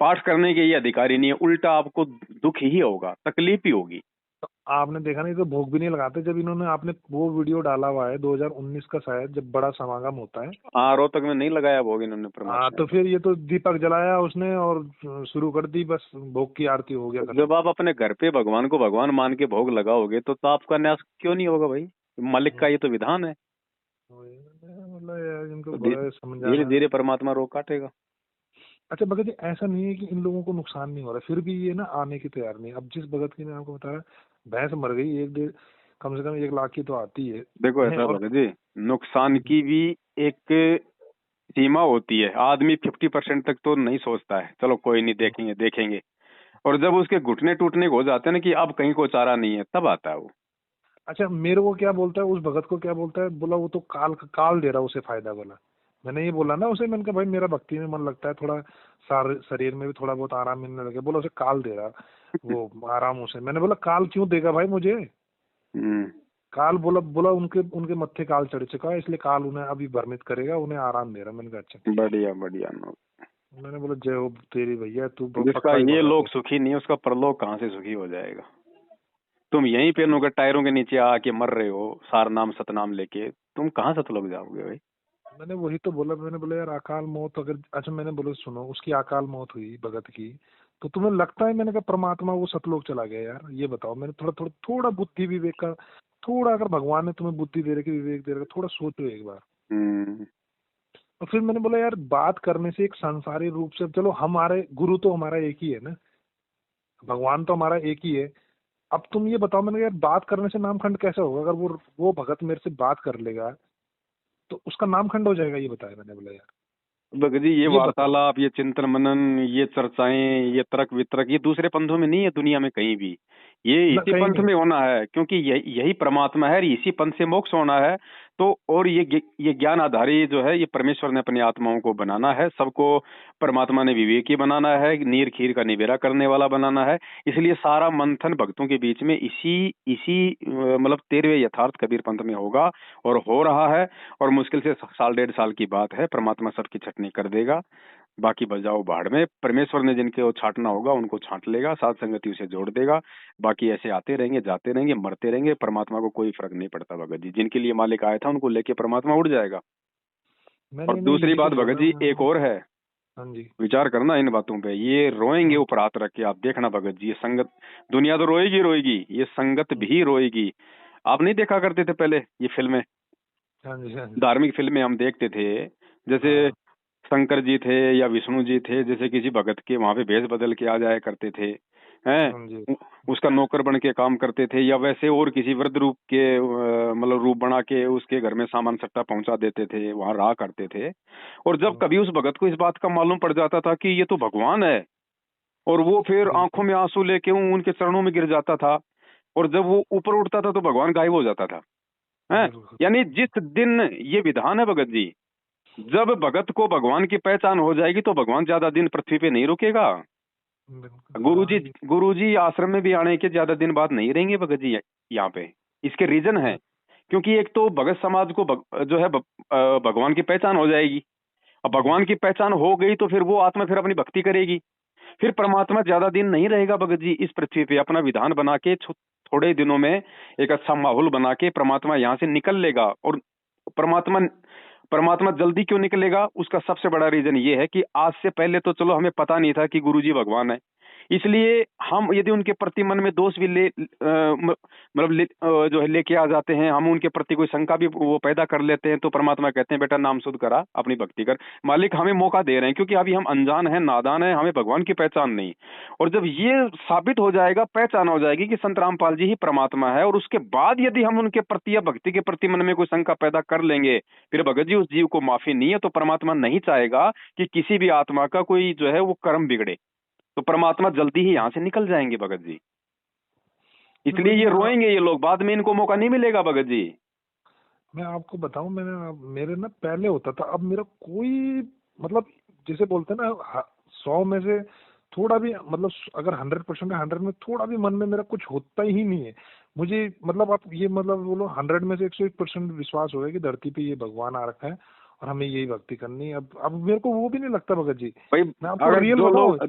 पाठ करने के ये अधिकारी नहीं है, उल्टा आपको दुख ही होगा, तकलीफ ही होगी। तो आपने देखा नहीं तो भोग भी नहीं लगाते, जब इन्होंने, आपने वो वीडियो डाला हुआ है 2019 का शायद, जब बड़ा समागम होता है। हाँ, रोहतक में नहीं लगाया भोग इन्होंने हाँ परमात्मा तो फिर ये तो दीपक जलाया उसने और शुरू कर दी, बस भोग की आरती हो गया ने। खत्म। जब आप अपने घर पे भगवान को भगवान मान के भोग लगाओगे तो आपका न्यास क्यों नहीं होगा भाई? मालिक का ये तो विधान है। मतलब यार इनको तो बड़ा धीरे समझाना। धीरे परमात्मा रोक काटेगा। अच्छा भगत जी ऐसा नहीं है कि इन लोगों को नुकसान नहीं हो रहा, फिर भी ये ना आने की तैयार नहीं है। अब जिस भगत की मैं आपको बताया, भैंस मर गई, 1 डेढ़, कम से कम 1 लाख की तो आती है। देखो हैं, ऐसा और भगत जी, नुकसान की भी एक सीमा होती है। आदमी 50% तक तो नहीं सोचता है, चलो कोई नहीं, देखेंगे देखेंगे। और जब उसके घुटने टूटने को हो जाते हैं ना कि अब कहीं को चारा नहीं है, तब आता है वो। अच्छा मेरे को क्या बोलता है, उस भगत को क्या बोलता है, बोला वो तो काल काल दे रहा, उसे फायदा बोला। मैंने ये बोला ना उसे, मैंने कहा भाई मेरा भक्ति में मन लगता है, थोड़ा शरीर में भी थोड़ा बहुत आराम मिलने लगे। बोला उसे काल दे रहा वो आराम उसे। मैंने बोला काल क्यों देगा भाई मुझे? हम्म। काल बोला बोला उनके उनके मत्थे काल चढ़ चुका है, इसलिए काल उन्हें अभी भ्रमित करेगा, उन्हें आराम दे रहा। मैंने कहा अच्छा ठीक है। बढ़िया बढ़िया। मैंने बोला जय हो तेरी भैया, तू जिसका पक्का ही ये भगत लोग है। सुखी नहीं, उसका परलोक कहाँ से सुखी हो जाएगा? तुम यहीं पे नौकर टायरों के नीचे आके मर रहे हो सार नाम सतनाम लेके, तुम कहाँ सतलोक जाओगे भाई? मैंने वही तो बोला, मैंने बोला यार अकाल मौत अगर, अच्छा मैंने बोला सुनो, उसकी अकाल मौत हुई भगत की, तो तुम्हें लगता है, मैंने कहा परमात्मा वो सतलोक चला गया यार? ये बताओ। मैंने थोड़ा थोड़ा थोड़ा बुद्धि विवेक का, थोड़ा अगर भगवान ने तुम्हें बुद्धि दे रखी, विवेक दे रखा, थोड़ा सोचो एक बार। हम्म। और फिर मैंने बोला यार बात करने से एक सांसारिक रूप से, चलो हमारे गुरु तो हमारा एक ही है ना, भगवान तो हमारा एक ही है। अब तुम ये बताओ, मैंने कहा यार बात करने से नामखंड कैसे होगा? अगर वो भगत मेरे से बात कर लेगा तो उसका नामखंड हो जाएगा, ये बताया। मैंने बोला यार भगत जी, ये ये बताओ। वार्तालाप, ये चिंतन मनन, ये चर्चाएं, ये तर्क वितर्क, ये दूसरे पंथों में नहीं है दुनिया में कहीं भी। ये ना इसी कहीं पंथ नहीं। में होना है, क्योंकि यही परमात्मा है, इसी पंथ से मोक्ष होना है। तो और ये ज्ञान आधारी जो है, ये परमेश्वर ने अपनी आत्माओं को बनाना है, सबको परमात्मा ने विवेकी बनाना है, नीर खीर का निबेरा करने वाला बनाना है। इसलिए सारा मंथन भक्तों के बीच में इसी इसी मतलब 13वें यथार्थ कबीर पंथ में होगा, और हो रहा है। और मुश्किल से 1.5 साल की बात है, परमात्मा सबकी छटनी कर देगा। बाकी बजाओ भाड़ में, परमेश्वर ने जिनके वो छांटना होगा उनको छांट लेगा, साथ संगति उसे जोड़ देगा। बाकी ऐसे आते रहेंगे, जाते रहेंगे, मरते रहेंगे, परमात्मा को कोई फर्क नहीं पड़ता भगत जी। जिनके लिए मालिक आया था उनको लेके परमात्मा उड़ जाएगा। मैंने और इन्हें दूसरी यही तो बात भगत बोला जी मैं। एक और है, हाँ जी। विचार करना इन बातों पे, ये रोएंगे ऊपर हाथ रख के, आप देखना भगत जी, ये संगत, दुनिया तो रोएगी रोएगी, ये संगत भी रोएगी। आप नहीं देखा करते थे पहले ये फिल्में, हाँ जी हाँ जी। धार्मिक फिल्में हम देखते थे, जैसे हाँ शंकर जी थे या विष्णु जी थे, जैसे किसी भगत के वहां पे भेष बदल के आ जाया करते थे, हाँ जी। उसका नौकर बन के काम करते थे, या वैसे और किसी वृद्ध रूप के मतलब रूप बना के उसके घर में सामान सट्टा पहुंचा देते थे, वहां रहा करते थे। और जब कभी उस भगत को इस बात का मालूम पड़ जाता था कि ये तो भगवान है, और वो फिर आंखों में आंसू लेके उनके चरणों में गिर जाता था, और जब वो ऊपर उठता था तो भगवान गायब हो जाता था। हैं? बिल्कुल। यानी जिस दिन ये विधान है भगत जी, जब भगत को भगवान की पहचान हो जाएगी तो भगवान ज्यादा दिन पृथ्वी पे नहीं रुकेगा। बिल्कुल। गुरुजी हाँ, गुरुजी आश्रम में भी आने के ज्यादा दिन बाद नहीं रहेंगे भगत जी यहाँ पे। इसके रीजन है, क्योंकि एक तो भगत समाज को जो है भगवान की पहचान हो जाएगी। अब भगवान की पहचान हो गई तो फिर वो आत्मा फिर अपनी भक्ति करेगी, फिर परमात्मा ज्यादा दिन नहीं रहेगा भगत जी इस पृथ्वी पे। अपना विधान बना के थोड़े दिनों में एक अच्छा माहौल बना के परमात्मा यहाँ से निकल लेगा। और परमात्मा परमात्मा जल्दी क्यों निकलेगा, उसका सबसे बड़ा रीजन ये है कि आज से पहले तो चलो हमें पता नहीं था कि गुरुजी भगवान है, इसलिए हम यदि उनके प्रति मन में दोष भी जो है लेके आ जाते हैं, हम उनके प्रति कोई शंका भी वो पैदा कर लेते हैं, तो परमात्मा कहते हैं बेटा नाम शुद्ध करा, अपनी भक्ति कर। मालिक हमें मौका दे रहे हैं क्योंकि अभी हम अनजान हैं, नादान हैं, हमें भगवान की पहचान नहीं। और जब ये साबित हो जाएगा, पहचान हो जाएगी कि संत रामपाल जी ही परमात्मा है, और उसके बाद यदि हम उनके प्रति या भक्ति के प्रति मन में कोई शंका पैदा कर लेंगे, फिर भगत जी उस जीव को माफी नहीं है। तो परमात्मा नहीं चाहेगा कि किसी भी आत्मा का कोई जो है वो कर्म बिगड़े, तो परमात्मा जल्दी ही यहाँ से निकल जाएंगे भगत जी। इसलिए ये रोएंगे ये लोग, बाद में इनको मौका नहीं मिलेगा भगत जी। मैं आपको बताऊं, मेरे ना पहले होता था, अब मेरा कोई मतलब जैसे बोलते हैं ना 100 में से थोड़ा भी मतलब अगर 100% है, 100 में थोड़ा भी मन में मेरा कुछ होता ही नहीं है मुझे। मतलब आप ये मतलब बोलो 100 में से 101% विश्वास होगा कि धरती पे ये भगवान आ रखा है और हमें यही भक्ति करनी है। अब मेरे को वो भी नहीं लगता भगत जी। भाई मैं आपको अगर रियल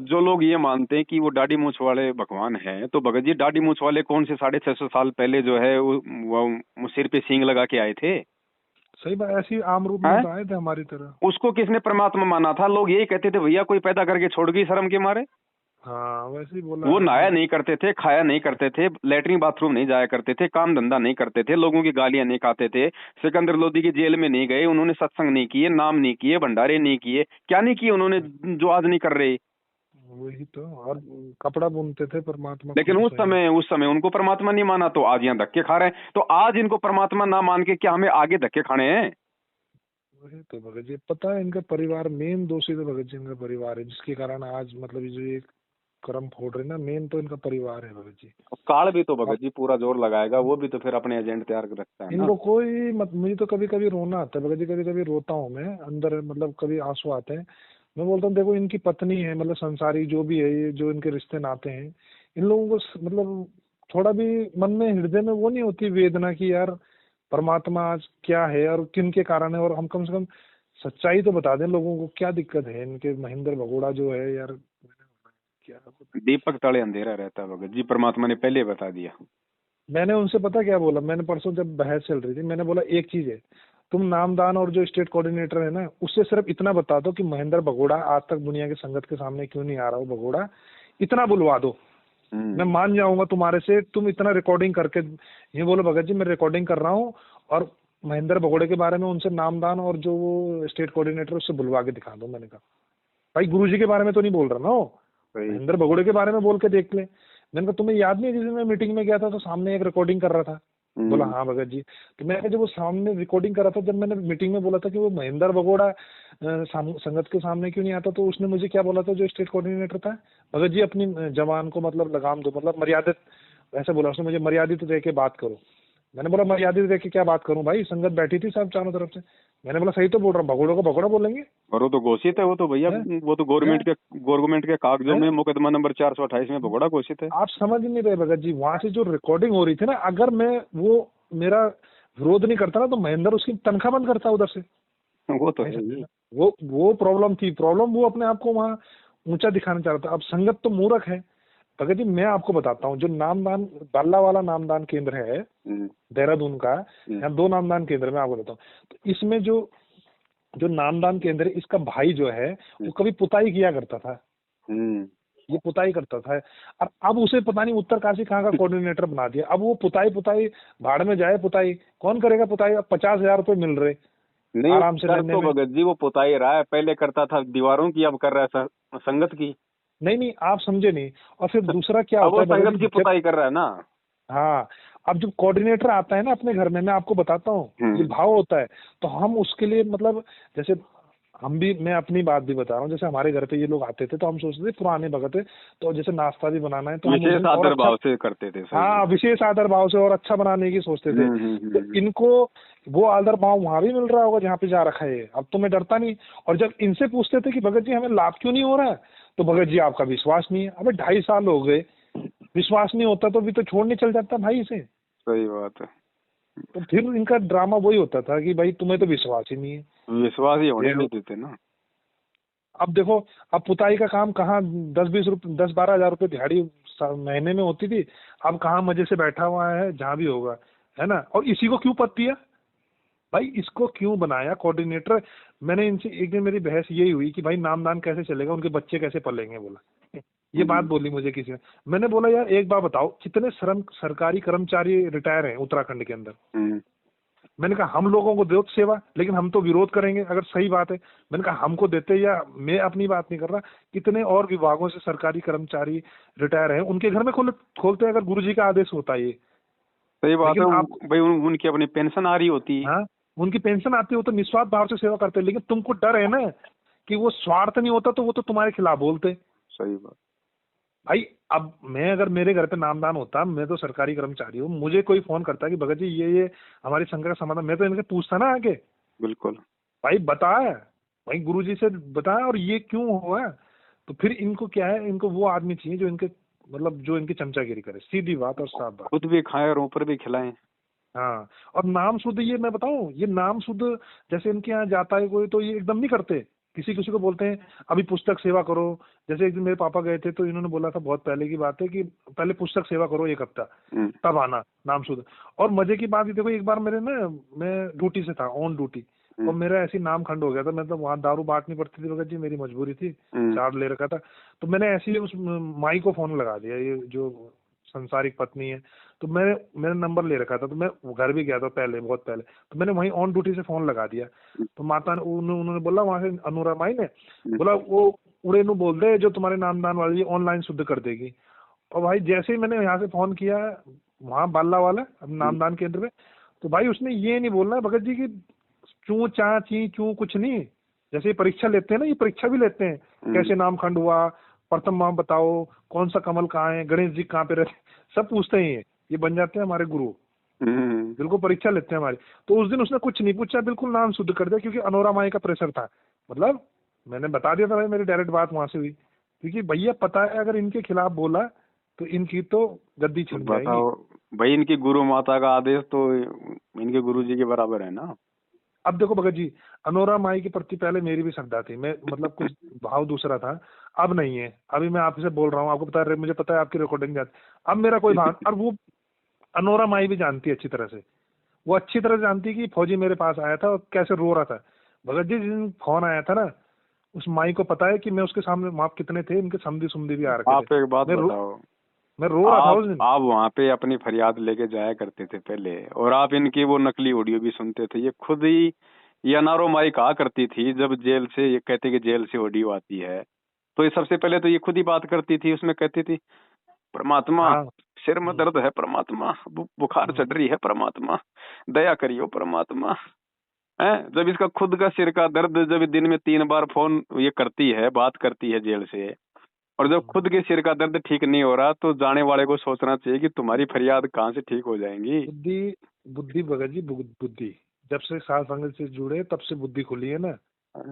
जो लोग ये मानते हैं कि वो दाढ़ी मूछ वाले भगवान हैं, तो भगत जी दाढ़ी मूछ वाले कौन से 650 साल पहले जो है वो सिर पे सींग लगा के आए थे? सही बात, ऐसी आम रूप में तो आए थे हमारी तरह। उसको किसने परमात्मा माना था? लोग यही कहते थे भैया कोई पैदा करके छोड़ गई शर्म के मारे। हाँ वैसे ही बोला। वो नहाया नहीं करते थे, खाया नहीं करते थे, लेटरिन बाथरूम नहीं जाया करते थे, काम धंधा नहीं करते थे, लोगों की गालियां नहीं खाते थे, सिकंदर लोदी की जेल में नहीं गए, उन्होंने सत्संग नहीं किए, नाम नहीं किए, भंडारे नहीं किए, क्या नहीं किए उन्होंने जो आज नहीं कर रहे। वही तो, और कपड़ा बुनते थे परमात्मा। लेकिन उस समय उनको परमात्मा नहीं माना, तो आज यहाँ धक्के खा रहे हैं। तो आज इनको परमात्मा ना मान के क्या हमें आगे धक्के खाने हैं? वही तो भगत जी, पता है इनका परिवार मेन दोषी तो भगत जी इनका परिवार है, जिसके कारण आज मतलब जो ये कर्म फोड़ रहे ना, मेन तो इनका परिवार है भगत जी। काल भी तो भगत जी पूरा जोर लगाएगा, वो भी तो फिर अपने एजेंट तैयार कर रखता है इनको कोई मुझे तो कभी कभी रोना आता है भगत जी, कभी कभी रोता हूँ मैं अंदर, मतलब कभी आंसू आते हैं। मैं बोलता हूँ देखो इनकी पत्नी है, मतलब संसारी जो भी है, ये जो इनके रिश्ते नाते हैं, इन लोगों को मतलब थोड़ा भी मन में हृदय में वो नहीं होती वेदना की यार परमात्मा आज क्या है और किन के कारण है, और हम कम से कम सच्चाई तो बता दें लोगों को क्या दिक्कत है इनके। महेंद्र भगोड़ा जो है यार, क्या दीपक तले अंधेरा रहता है भगत जी, परमात्मा ने पहले बता दिया। मैंने उनसे पता क्या बोला, मैंने परसों जब बहस चल रही थी, मैंने बोला एक चीज है, तुम नामदान और जो स्टेट कोऑर्डिनेटर है ना, उससे सिर्फ इतना बता दो कि महेंद्र भगोड़ा आज तक दुनिया की संगत के सामने क्यों नहीं आ रहा हो भगोड़ा, इतना बुलवा दो, मैं मान जाऊंगा तुम्हारे से। तुम इतना रिकॉर्डिंग करके ये बोलो भगत जी मैं रिकॉर्डिंग कर रहा हूँ, और महेंद्र भगोड़े के बारे में उनसे नामदान और जो वो स्टेट कोऑर्डिनेटर उससे बुलवा के दिखा दो। मैंने कहा भाई गुरुजी के बारे में तो नहीं बोल रहा ना, वो महेंद्र भगोड़े के बारे में बोल के देख ले। मैंने कहा तुम्हें याद नहीं है जिस दिन मैं मीटिंग में गया था तो सामने एक रिकॉर्डिंग कर रहा था? बोला हाँ भगत जी। तो मैं जब वो सामने रिकॉर्डिंग कर रहा था, जब मैंने मीटिंग में बोला था कि वो महेंद्र भगोड़ा संगत के सामने क्यों नहीं आता, तो उसने मुझे क्या बोला था जो स्टेट कोऑर्डिनेटर था, भगत जी अपनी जवान को मतलब लगाम दो, मतलब मर्यादित, ऐसे बोला उसने मुझे, मर्यादित रह के बात करो। मैंने बोला मर्यादित रह के क्या बात करूं भाई, संगत बैठी थी सब चारों तरफ से। मैंने बोला सही तो बोल रहा हूँ, भगोड़ों को भगोड़ा बोलेंगे? और वो तो घोषित है, वो तो भैया वो तो गवर्नमेंट के कागजों में मुकदमा नंबर 428 में भगोड़ा घोषित है। आप समझ नहीं रहे भगत जी, वहां से जो रिकॉर्डिंग हो रही थी ना, अगर मैं वो मेरा विरोध नहीं करता ना तो महेंद्र उसकी तनख्वाह बंद करता उधर से। वो तो है, वो प्रॉब्लम थी, प्रॉब्लम वो अपने आप को वहाँ ऊंचा दिखाना चाह रहा था। अब संगत तो मूर्ख है भगत जी। मैं आपको बताता हूँ, जो नामदान बाला वाला नामदान केंद्र है देहरादून का, यहाँ 2 नामदान केंद्र मैं आपको बताता हूँ। तो इसमें जो नामदान केंद्र है, इसका भाई जो है वो कभी पुताई किया करता था, ये पुताई करता था। और अब उसे पता नहीं उत्तरकाशी कहाँ का कोऑर्डिनेटर बना दिया। अब वो पुताई भाड़ में जाए, पुताई कौन करेगा? पुताई अब 50,000 रुपए मिल रहे नहीं आराम से कर तो भगत जी वो पुताई रहा है, पहले करता था दीवारों की, अब कर रहा है संगत की। नहीं नहीं, आप समझे नहीं। और फिर दूसरा क्या अब होता वो है भगत संगत जी, की जब पुताई कर रहा है ना। हाँ, अब जब कोऑर्डिनेटर आता है ना अपने घर में, मैं आपको बताता हूँ ये भाव होता है, तो हम उसके लिए मतलब जैसे हम भी, मैं अपनी बात भी बता रहा हूँ, जैसे हमारे घर पे ये लोग आते थे तो हम सोचते थे पुराने भगत है, तो जैसे नाश्ता भी बनाना है तो हम उस विशेष दिन और आदर अच्छा, भाव से करते थे, सही हाँ है। विशेष आदर भाव से और अच्छा बनाने की सोचते थे। तो इनको वो आदर भाव वहां भी मिल रहा होगा जहाँ पे जा रखा है। अब तो मैं डरता नहीं। और जब इनसे पूछते थे कि भगत जी हमें लाभ क्यों नहीं हो रहा है, तो भगत जी आपका विश्वास नहीं है। अबे 2.5 साल हो गए, विश्वास नहीं होता तो भी तो छोड़ने चल जाता भाई इसे। सही बात है। तो फिर इनका ड्रामा वही होता था कि भाई तुम्हें तो विश्वास ही नहीं है। विश्वास ही होने ये नहीं देते ना। अब देखो, अब पुताई का काम कहाँ 10-12 हज़ार रुपये दिहाड़ी महीने में होती थी, अब कहाँ मजे से बैठा हुआ है जहाँ भी होगा, है ना। और इसी को क्यों पद दिया भाई, इसको क्यों बनाया कोऑर्डिनेटर। मैंने इनसे एक दिन मेरी बहस यही हुई कि भाई नामदान कैसे चलेगा, उनके बच्चे कैसे पलेंगे, बोला ये बात बोली मुझे किसी ने। मैंने बोला यार एक बात बताओ, कितने सरकारी कर्मचारी रिटायर हैं उत्तराखंड के अंदर। मैंने कहा हम लोगों को दो सेवा, लेकिन हम तो विरोध करेंगे अगर सही बात है। मैंने कहा हमको देते, या मैं अपनी बात नहीं कर रहा, कितने और विभागों से सरकारी कर्मचारी रिटायर हैं, उनके घर में खोलते हैं अगर गुरुजी का आदेश होता है ये। सही बात है। लेकिन आप, भाई उनकी अपनी पेंशन आ रही होती। हाँ, उनकी पेंशन आती हो तो निस्वार्थ भाव से सेवा करते हैं, लेकिन तुमको डर है ना कि वो स्वार्थ नहीं होता तो वो तो तुम्हारे खिलाफ बोलते। सही बात। भाई अब मैं, अगर मेरे घर पे नामदान होता, मैं तो सरकारी कर्मचारी हूँ, मुझे कोई फोन करता कि भगत जी ये हमारी शंका का समाधान, मैं तो इनसे पूछता ना आके, बिल्कुल। भाई बताया, भाई गुरुजी से बताया और ये क्यों हुआ। तो फिर इनको क्या है, इनको वो आदमी चाहिए जो इनके मतलब जो इनकी चमचागिरी करे, सीधी बात और साफ बात। खुद भी खाएं और ऊपर भी खिलाएं। हाँ, और नाम शुद्ध, ये मैं बताऊं, ये नाम शुद्ध जैसे इनके यहाँ जाता है कोई तो ये एकदम नहीं करते। किसी किसी को बोलते हैं अभी पुस्तक सेवा करो। जैसे एक दिन मेरे पापा गए थे तो इन्होंने बोला था, बहुत पहले की बात है, कि पहले पुस्तक सेवा करो 1 हफ्ता, तब आना नाम शुद्ध। और मजे की बात ये देखो, एक बार मेरे ना, मैं ड्यूटी से था, ऑन ड्यूटी, और मेरा ऐसी नाम खंड हो गया था, मैं तो वहाँ दारू बांटनी पड़ती थी भगत जी, मेरी मजबूरी थी, चार्ज ले रखा था। तो मैंने ऐसे ही उस माई को फोन लगा दिया, ये जो संसारिक पत्नी है, तो मैंने नंबर ले रखा था, तो मैं घर भी गया था पहले, बहुत पहले, तो मैंने वहीं ऑन ड्यूटी से फोन लगा दिया। तो माता ने, उन्होंने बोला वहां से, अनुरा माई ने बोला वो उड़े नु बोल दे जो तुम्हारे नामदान वाली ऑनलाइन शुद्ध कर देगी। और भाई जैसे ही मैंने यहाँ से फोन किया वहाँ बाल्ला वाला नामदान केंद्र में, तो भाई उसने ये नहीं बोलना भगत जी की चू चा ची चू कुछ नहीं। जैसे ये परीक्षा लेते हैं ना, ये परीक्षा भी लेते हैं, कैसे नामखंड हुआ, प्रथम नाम बताओ, कौन सा कमल कहाँ है, गणेश जी कहाँ पे रहते, सब पूछते हैं ये बन जाते हैं हमारे गुरु, बिल्कुल परीक्षा लेते हैं हमारी। तो उस दिन उसने कुछ नहीं पूछा, बिल्कुल नाम शुद्ध कर दिया, क्योंकि अनोरा माई का प्रेशर था। मतलब मैंने बता दिया था भाई, मेरी डायरेक्ट बात वहां से हुई, क्योंकि भैया पता है अगर इनके खिलाफ बोला तो इनकी तो गद्दी छिन जाएगी। बताओ भाई, इनकी गुरु माता का आदेश तो इनके गुरु जी के बराबर है ना। अब देखो भगत जी, अनोरा माई के प्रति पहले मेरी भी श्रद्धा थी, मैं मतलब कुछ भाव दूसरा था, अब नहीं है। अभी मैं आपसे बोल रहा हूँ, आपको पता है, मुझे पता है आपकी रिकॉर्डिंग जाती, अब मेरा कोई भाव। और वो अनोरा माई भी जानती है अच्छी तरह से, वो अच्छी तरह से जानती है कि फौजी मेरे पास आया था और कैसे रो रहा था। भगत जी जिस दिन फोन आया था ना, उस माई को पता है कि मैं उसके सामने, माप कितने थे, इनके समधी सुमधी भी आ रखे आप थे। एक बात मैं बताओ, मैं रो रहा था उस दिन। आप वहाँ पे अपनी फरियाद लेके जाया करते थे पहले, और आप इनकी वो नकली ऑडियो भी सुनते थे। ये खुद ही, ये अनारो माई कहा करती थी जब जेल से, ये कहते कि जेल से ऑडियो आती है, तो ये सबसे पहले तो ये खुद ही बात करती थी, उसमें कहती थी परमात्मा हाँ, सिर में दर्द है परमात्मा, बुखार चढ़ रही है परमात्मा, दया करियो परमात्मा। है जब इसका खुद का सिर का दर्द, जब दिन में 3 बार फोन ये करती है, बात करती है जेल से, और जब खुद के सिर का दर्द ठीक नहीं हो रहा, तो जाने वाले को सोचना चाहिए कि तुम्हारी फरियाद कहाँ से ठीक हो जाएंगी। बुद्धि बुद्धि भगत जी, बुद्धि जब से सात संगत से जुड़े तब से बुद्धि खुली है ना।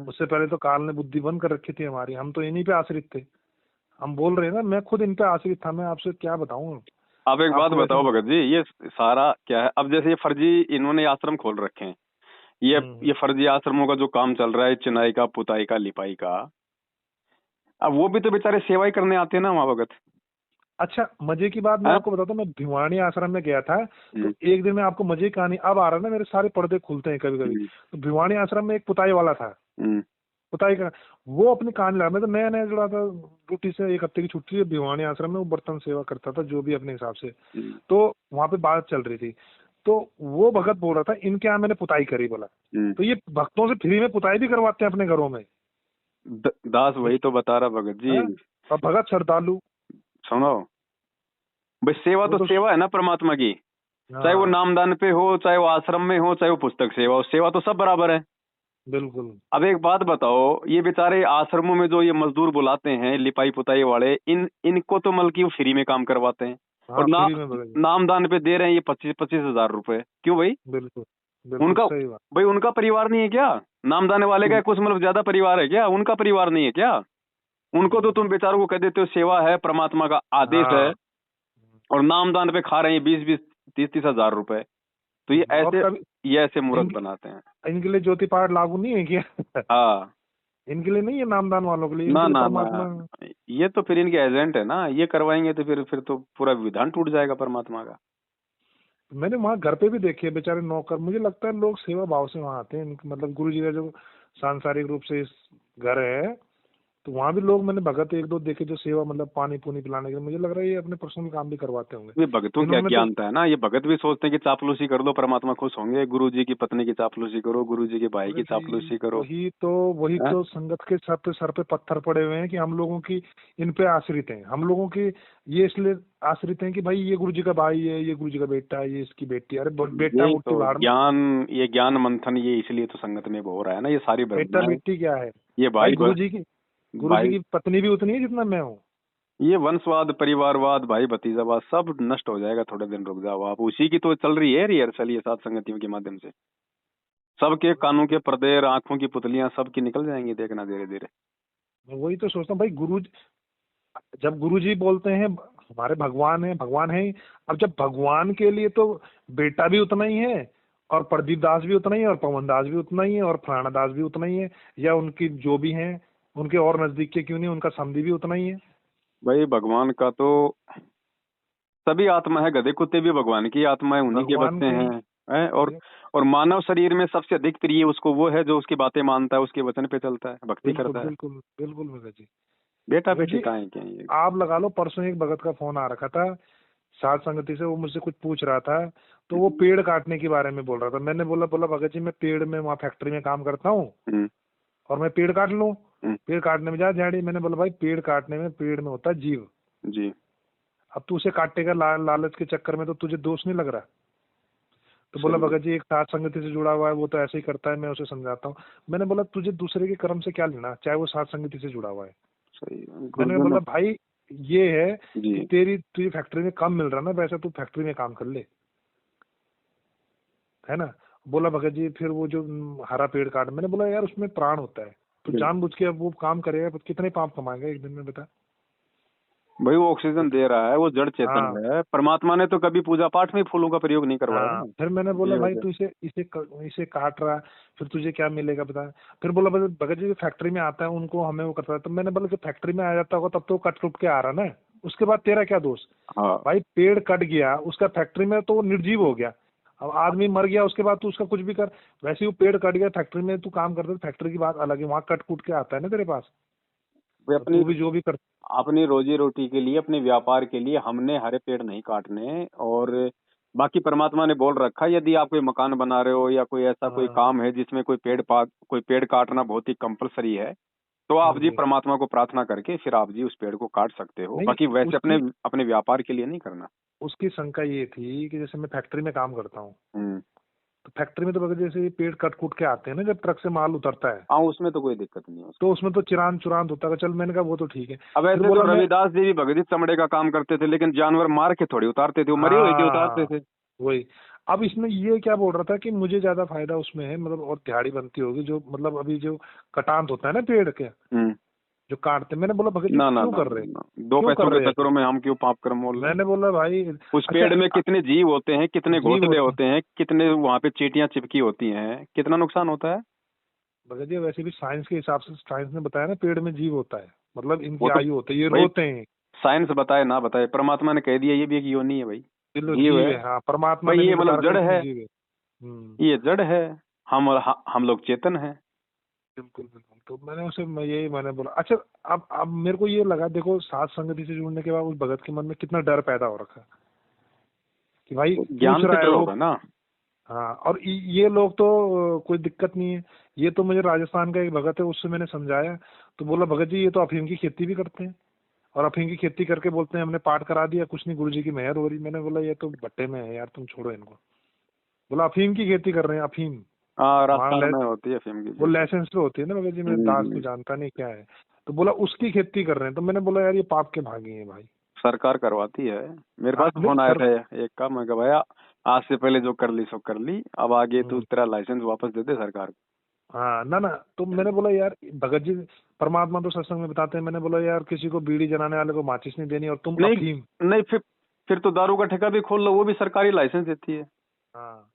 उससे पहले तो काल ने बुद्धि बंद कर रखी थी हमारी, हम तो इन्हीं पे आश्रित थे। हम बोल रहे हैं ना, मैं खुद इन पे आश्रित था, मैं आपसे क्या बताऊं। आप एक बात आपको बताओ वैसे, भगत जी, ये सारा क्या है? अब जैसे ये फर्जी इन्होंने आश्रम खोल रखे हैं, ये फर्जी आश्रमों का जो काम चल रहा है, चिनाई का, पुताई का, लिपाई का, अब वो भी तो बेचारे सेवा ही करने आते हैं ना वहाँ भगत। अच्छा मजे की बात मैं आपको बताता हूँ, मैं भिवानी आश्रम में गया था, तो एक दिन मैं आपको मजे की कहानी, अब आ रहा है ना, मेरे सारे पर्दे खुलते हैं कभी कभी। तो भिवानी आश्रम में एक पुताई वाला था, पुताई का, वो अपनी कहानी लगा, मैं तो नया नया जुड़ा था ड्यूटी से, 1 हफ्ते की छुट्टी है, भिवानी आश्रम में वो बर्तन सेवा करता था जो भी अपने हिसाब से। तो वहां पे बात चल रही थी, तो वो भगत बोल रहा था इनके यहाँ मैंने पुताई करी, बोला तो ये भक्तों से फ्री में पुताई भी करवाते हैं अपने घरों में। दास वही तो बता रहा भगत जी। हाँ? और भगत श्रद्धालु। सुनो भाई, सेवा वो तो सेवा है ना परमात्मा की, चाहे वो हाँ नामदान पे हो, चाहे वो आश्रम में हो, चाहे वो पुस्तक सेवा हो, सेवा तो सब बराबर है। बिल्कुल। अब एक बात बताओ, ये बेचारे आश्रमों में जो ये मजदूर बुलाते हैं लिपाई पुताई वाले, इनको तो मतलब कि वो फ्री में काम करवाते हैं, हाँ और फ्री में भगत जी। नामदान पे दे रहे हैं ये 25-25 हजार रुपए, क्यों भाई? बिल्कुल बिल्कुल उनका सही बात। भाई उनका परिवार नहीं है क्या? नामदाने वाले का कुछ मतलब ज्यादा परिवार है क्या? उनका परिवार नहीं है क्या? उनको तो तुम बेचारों को कह देते हो सेवा है, परमात्मा का आदेश है, हाँ और नामदान पे खा रहे हैं 20-20 30-30 हजार रुपए। तो और कभी ये ऐसे मूर्ख इनके बनाते हैं। इनके लिए ज्योति पाठ लागू नहीं है क्या? हाँ, इनके लिए नहीं है, नामदान वालों के लिए, ना इनके लिए ना ना, परमात्मा। ये तो फिर इनके एजेंट है ना, ये करवाएंगे तो फिर तो पूरा विधान टूट जाएगा परमात्मा का। मैंने वहाँ घर पे भी देखे है बेचारे नौकर, मुझे लगता है लोग सेवा भाव से वहाँ आते हैं, मतलब गुरु जी का जो सांसारिक रूप से इस घर है, तो वहाँ भी लोग मैंने भगत एक दो देखे जो सेवा मतलब पानी पुनी पिलाने के लिए, मुझे लग रहा है ये अपने पर्सनल काम भी करवाते होंगे। ये भगतों क्या इन्होंने तो ज्ञानता है ना, ये भगत भी सोचते हैं कि चापलूसी कर दो परमात्मा खुश होंगे, गुरु जी की पत्नी की चापलूसी करो, गुरु जी के भाई की भगत जी चापलूसी करो। वही हैं? तो संगत के सर पे पत्थर पड़े हुए हैं कि हम लोगों की इन पे आश्रित हैं, हम लोगों की ये इसलिए आश्रित हैं कि भाई ये गुरु जी का भाई है, ये गुरु जी का बेटा है, ये इसकी बेटी है। अरे बेटा यही उठी तो भाड़ में, ये ज्ञान मंथन, ये इसलिए तो संगत में हो रहा है ना, ये सारी बेटा भ्रमणाएं। बेटी क्या है? ये भाई भाई गुरु जी भाई की पत्नी भी उतनी है जितना मैं हूँ। ये वंशवाद, परिवारवाद, भाई भतीजावाद सब नष्ट हो जाएगा, थोड़े दिन रुक जाओ आप। उसी की तो चल रही है रिहर्सल ये सात संगतियों के माध्यम से। सबके कानों के पर्दे, आंखों की पुतलियां सबकी निकल जाएंगी, देखना धीरे धीरे। मैं वही तो सोचता हूँ भाई, जब गुरु जी बोलते हैं हमारे भगवान है, भगवान है ही। अब जब भगवान के लिए तो बेटा भी उतना ही है, और प्रदीप दास भी उतना ही है, और पवन दास भी उतना ही है, और फलाना दास भी उतना ही है, या उनकी जो भी हैं उनके और नजदीक के क्यों नहीं, उनका समधी भी उतना ही है। भाई भगवान का तो सभी आत्मा है, गधे कुत्ते भी भगवान की आत्मा है, उन्हीं के भगवान बच्चे के हैं। और मानव शरीर में सबसे अधिक प्रिय उसको वो है जो उसकी बातें मानता है, उसके वचन पे चलता है, भक्ति बिल्कुल करता है। बिल्कुल बिल्कुल भगत जी। बेटा भगत बेटी जी कहाँ है क्या ये? आप लगा लो, परसों एक भगत का फोन आ रखा था साध संगति से, वो मुझसे कुछ पूछ रहा था, तो वो पेड़ काटने के बारे में बोल रहा था। मैंने बोला बोला भगत जी मैं पेड़ में वहाँ फैक्ट्री में काम करता हूँ, हम्म, और मैं पेड़ काट लूँ, हम्म, पेड़ काटने में जा झाड़ी। मैंने बोला भाई पेड़ काटने में, पेड़ में होता है जीव, जी अब तू उसे काटेगा लालच के चक्कर में, तो तुझे दोष नहीं लग रहा? तो बोला सही भगत जी एक साध संगति से जुड़ा हुआ है, वो तो ऐसे ही करता है, मैं उसे समझाता हूँ। मैंने बोला तुझे दूसरे के कर्म से क्या लेना, चाहे वो साध संगति से जुड़ा हुआ है। सही। मैंने गुरुजनों बोला भाई ये है जी कि तुझे फैक्ट्री में काम मिल रहा ना, वैसे तू फैक्ट्री में काम कर ले, है ना। बोला भगत जी फिर वो जो हरा पेड़ काट, मैंने बोला यार उसमें प्राण होता है, तो बिल्कुल। जानबूझ के अब वो काम करेगा, कितने पाप कमाएगा एक दिन में, बता। भाई वो ऑक्सीजन दे रहा है, वो जड़ चेतन हाँ है। परमात्मा ने तो कभी पूजा पाठ में फूलों का प्रयोग नहीं करवाया हाँ। ना। फिर मैंने बोला ये भाई वजह। तू इसे काट रहा, फिर तुझे क्या मिलेगा बता। फिर बोला भगत जी जो फैक्ट्री में आता है उनको हमें वो करता है, तो मैंने बोला जब फैक्ट्री में आ जाता होगा तब तो कट टूट के आ रहा ना, उसके बाद तेरा क्या दोष? हाँ भाई पेड़ कट गया उसका फैक्ट्री में, तो वो निर्जीव हो गया। अब आदमी मर गया उसके बाद तू उसका कुछ भी कर, वैसे ही वो पेड़ कट गया फैक्ट्री में, तू काम करता है फैक्ट्री की बात अलग है, वहाँ कट कूट के आता है ना तेरे पास, वे तो तू भी जो भी कर। अपनी रोजी रोटी के लिए, अपने व्यापार के लिए हमने हरे पेड़ नहीं काटने। और बाकी परमात्मा ने बोल रखा है, यदि आप कोई मकान बना रहे हो या कोई ऐसा कोई हाँ काम है जिसमें कोई पेड़ काटना बहुत ही कंपलसरी है, तो हाँ आप जी जी। परमात्मा को प्रार्थना करके फिर आप जी उस पेड़ को काट सकते हो। नहीं बाकी वैसे अपने उसकी अपने व्यापार के लिए नहीं करना। उसकी शंका ये थी कि जैसे मैं फैक्ट्री में काम करता हूँ, हम्म। तो फैक्ट्री में तो बगैर जैसे ये पेड़ कट कूट के आते हैं ना जब ट्रक से माल उतरता है, हाँ, उसमें तो कोई दिक्कत नहीं है उसमें। तो उसमें तो चिरान चुरान होता है। चल मैंने कहा वो तो ठीक है। अब फिर ऐसे तो बोला मैं रविदास जी भी भगत जी चमड़े का काम करते थे, लेकिन जानवर मार के थोड़ी उतारते थे, वो मरे हुए के उतारते हाँ थे। वही। अब इसमें ये क्या बोल रहा था कि मुझे ज्यादा फायदा उसमें है, मतलब और दिहाड़ी बनती होगी जो, मतलब अभी जो कटांत होता है ना पेड़ के, हम्म। जो काटते, मैंने बोला भगत जी ना ना क्यों ना कर रहे, ना, दो क्यों पैसों कर के रहे हैं ऐसा? चक्करों में हम क्यों पाप कर्म मोल रहे हैं? मैंने बोला भाई उस अच्छा पेड़ में कितने जीव होते हैं, कितने जीव घोंसले होते हैं। होते हैं, कितने वहां पे चींटियां चिपकी होती हैं, कितना नुकसान होता है। भगत जी वैसे भी साइंस के हिसाब से, साइंस ने बताया ना पेड़ में जीव होता है, मतलब इनकी वो तो आयु होती है, ये भाई रोते हैं। साइंस बताए ना बताए, परमात्मा ने कह दिया ये भी एक योनि है भाई, चलो जीव जीव है। है, हाँ परमात्मा भाई ने ये नहीं बता मतलब रखा जड़ इसमें है, जीव है। ये जड़ है। हम लोग चेतन है। बिल्कुल बिल्कुल। तो मैंने बोला अच्छा, अब मेरे को ये लगा, देखो साध संगति से जुड़ने के बाद उस भगत के मन में कितना डर पैदा हो रखा है कि भाई तो पूछ ज्ञान से रहा है डर वो। होगा ना। हाँ और ये लोग तो कोई दिक्कत नहीं है। ये तो मुझे राजस्थान का एक भगत है, उससे मैंने समझाया, तो बोला भगत जी ये तो अफीम की खेती भी करते हैं। और अफीम की खेती करके बोलते हैं हमने पाठ करा दिया, कुछ नहीं, गुरुजी की मेहर हो रही। मैंने बोला ये तो भट्टे में है यार, तुम छोड़ो इनको। बोला अफीम की खेती कर रहे हैं, अफीम। हाँ, वहाँ राजस्थान में होती है अफीम की वो खेती। लाइसेंस पे होती है ना भगत जी, मैं दास को जानता नहीं क्या है। तो बोला उसकी खेती कर रहे हैं। तो मैंने बोला यार ये पाप के भागी हैं भाई। सरकार करवाती है। मेरे हाँ पास नहीं फोन आया कर। था एक का, मैं कहा भैया आज से पहले जो कर ली सो कर ली, अब आगे तू हम्म, तेरा लाइसेंस वापस दे दे सरकार को। हाँ ना ना। तो मैंने बोला यार भगत जी परमात्मा तो सत्संग में बताते हैं। मैंने बोला यार किसी को बीड़ी जलाने वाले को माचिस नहीं देनी, और तुम नहीं अफीम। नहीं, फिर तो दारू का ठेका भी खोल लो, वो भी सरकारी लाइसेंस देती है। हाँ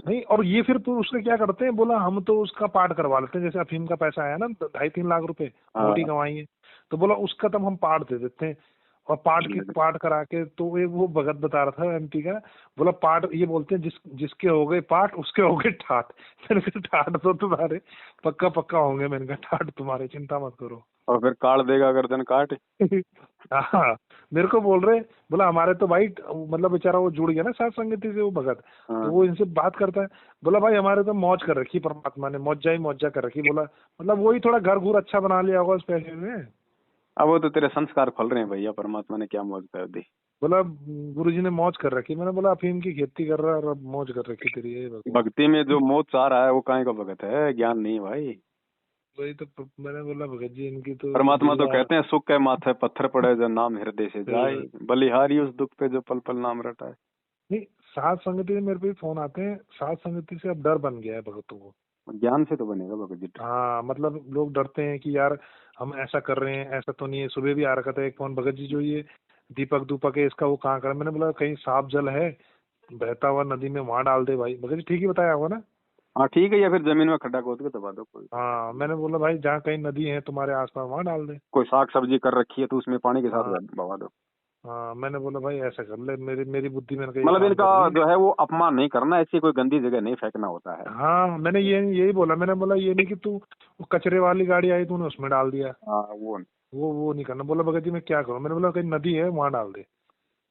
नहीं, और ये फिर तो उसने क्या करते हैं, बोला हम तो उसका पार्ट करवा लेते हैं, जैसे अफीम का पैसा आया ना 2.5-3 लाख रुपए मोटी हाँ, कमाई है। तो बोला उसका तब हम पार्ट दे देते हैं, और पार्ट करा के। तो एक वो भगत बता रहा था एमपी का, बोला पार्ट ये बोलते हैं जिसके हो गए पार्ट उसके हो गए ठाट। मैंने कहा ठाट तो तुम्हारे पक्का पक्का होंगे। मैंने कहा ठाट तुम्हारे, चिंता मत करो। और फिर काट देगा गर्दन काट। हाँ मेरे को बोल रहे, बोला हमारे तो भाई मतलब बेचारा वो जुड़ गया ना साथ संगति से वो भगत, तो हाँ, वो इनसे बात करता है। बोला भाई हमारे तो मौज कर रखी परमात्मा ने, मौजा ही मौजा कर रखी। बोला मतलब वही थोड़ा घर घूर अच्छा बना लिया होगा उस पैसे में। अब वो तो तेरे संस्कार फल रहे हैं भैया, परमात्मा ने क्या मौज कर दी। बोला गुरुजी ने मौज कर रखी। मैंने बोला अफीम की खेती कर रहा है और अब मौज कर रखी तेरी, ये भगवान। भक्ति में जो मौज चाह रहा है वो काहे का भगत है, ज्ञान नहीं भाई। वही तो मैंने बोला भगत जी इनकी तो परमात्मा तो लीला। कहते हैं सुख के माथे पत्थर पड़े जो नाम हृदय से जाए, बलिहारी उस दुख पे जो पल पल नाम रटाए। नहीं साथ संगति से मेरे पे भी फोन आते हैं, साथ संगति से अब डर बन गया है भगतों को। ज्ञान से तो बनेगा भगत जी। हाँ मतलब लोग डरते हैं कि यार हम ऐसा कर रहे हैं, ऐसा तो नहीं है। सुबह भी आ रखा था एक फोन, भगत जी जो ये दीपक दूपक है इसका वो कहाँ कर। मैंने बोला कहीं साफ जल है बहता हुआ नदी में, वहां डाल दे भाई। भगत जी ठीक ही बताया होगा ना। हाँ ठीक है, या फिर जमीन में खड्डा खोद के दबा दो कोई। हाँ मैंने बोला भाई जहाँ कहीं नदी है तुम्हारे आसपास वहां डाल दे। कोई साग सब्जी कर रखी है तो उसमें पानी के साथ हाँ बहा दो। हाँ मैंने बोला भाई ऐसा कर ले, मेरी मेरी बुद्धि मैंने कहा ये मतलब काम इनका कर रही है। जो है वो अपमान नहीं करना, ऐसी कोई गंदी जगह नहीं फेंकना होता है। हाँ मैंने यही बोला। मैंने बोला ये नहीं कि तू वो कचरे वाली गाड़ी आई तूने उसमें डाल दिया, हाँ, वो वो नहीं करना। बोला भगत जी मैं क्या करूँ। मैंने बोला कहीं नदी है वहां डाल दे।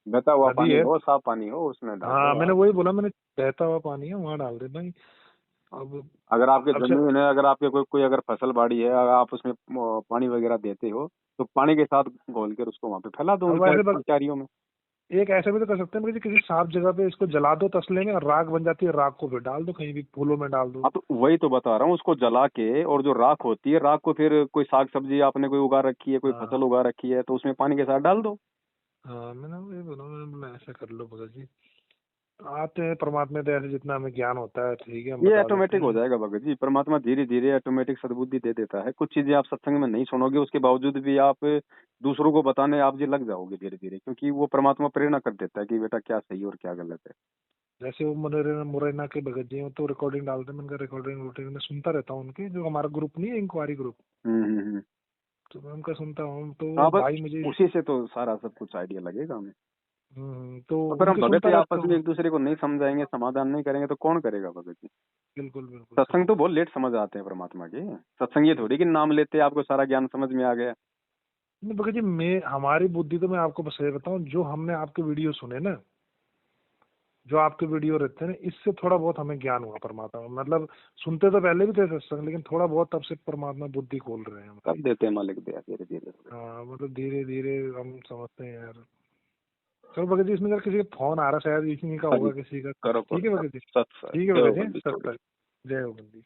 बहता हुआ नदी पानी है, हो, साफ पानी हो, उसमें डाल हाँ दो मैंने आप। वही बोला, मैंने बहता हुआ पानी है वहां डाल दे भाई। अब अगर आपके अब जमीन है, अगर आपके कोई अगर फसल बाड़ी है, अगर आप उसमें पानी वगैरह देते हो तो पानी के साथ घोल कर उसको वहां पे फैला दो अब उनके ऐसे क्यारियों में। एक ऐसा भी तो कर सकते हैं कि किसी साफ जगह पे इसको जला दो तसले में, और राख बन जाती है, राख को फिर डाल दो कहीं भी, फूलों में डाल दो। हाँ, तो वही तो बता रहा हूँ, उसको जला के और जो राख होती है, राख को फिर कोई साग सब्जी आपने कोई उगा रखी है, कोई हाँ फसल उगा रखी है, तो उसमें पानी के साथ डाल दो। हाँ मैंने वही बोला, मैंने बोला ऐसा कर लो भगत जी। आते हैं परमात्मा दया से जितना हमें ज्ञान होता है ठीक है हम ये बता देते ऑटोमेटिक हो हैं। जाएगा भगत जी, परमात्मा धीरे धीरे ऑटोमेटिक सद्बुद्धि दे देता है। कुछ चीजें आप सत्संग में नहीं सुनोगे, उसके बावजूद भी आप दूसरों को बताने आप जी लग जाओगे धीरे धीरे, क्योंकि वो परमात्मा प्रेरणा कर देता है कि बेटा क्या सही और क्या गलत है। जैसे वो मुरैना के भगत जी हैं, वो तो रिकॉर्डिंग डालते हैं। मैंने कहा रिकॉर्डिंग में सुनता रहता हूँ उनके, जो हमारा ग्रुप नहीं है इंक्वायरी ग्रुप, हम्म। तो मैं उनका सुनता हूँ। तो वो हाँ, बस भाई मुझे उसी से तो सारा सब कुछ आइडिया लगेगा हमें। तो और फिर हम उनके भगत सुनता ही रहता आपस में हूँ। एक दूसरे को नहीं समझाएंगे, समाधान नहीं करेंगे तो कौन करेगा भगत जी। बिल्कुल बिल्कुल सही सत्संग तो बात। बहुत लेट समझ आते हैं परमात्मा के। सत्संग ये थोड़ी कि नाम लेते आपको सारा ज्ञान समझ में आ गया। नहीं भगत जी मैं हमारी बुद्धि तो मैं आपको बस ये बताऊं, जो हमने आपके वीडियो सुने ना, जो आपके वीडियो रहते हैं ना, इससे थोड़ा बहुत हमें ज्ञान हुआ परमात्मा। मतलब सुनते तो पहले भी थे सत्संग, लेकिन थोड़ा बहुत तब से परमात्मा बुद्धि खोल रहे हैं कर हमारी। देते हैं मालिक दया धीरे धीरे। हाँ मतलब धीरे धीरे हम समझते हैं यार। चलो भगत जी इसमें जरा किसी का फोन आ रहा है, शायद इसी का हाँ जी, होगा किसी का। करो ठीक है करो। भगत जी, सत्संग ठीक है जय हो भगत जी, बंदी छोड़ी। सत्संग। जय हो बंदी।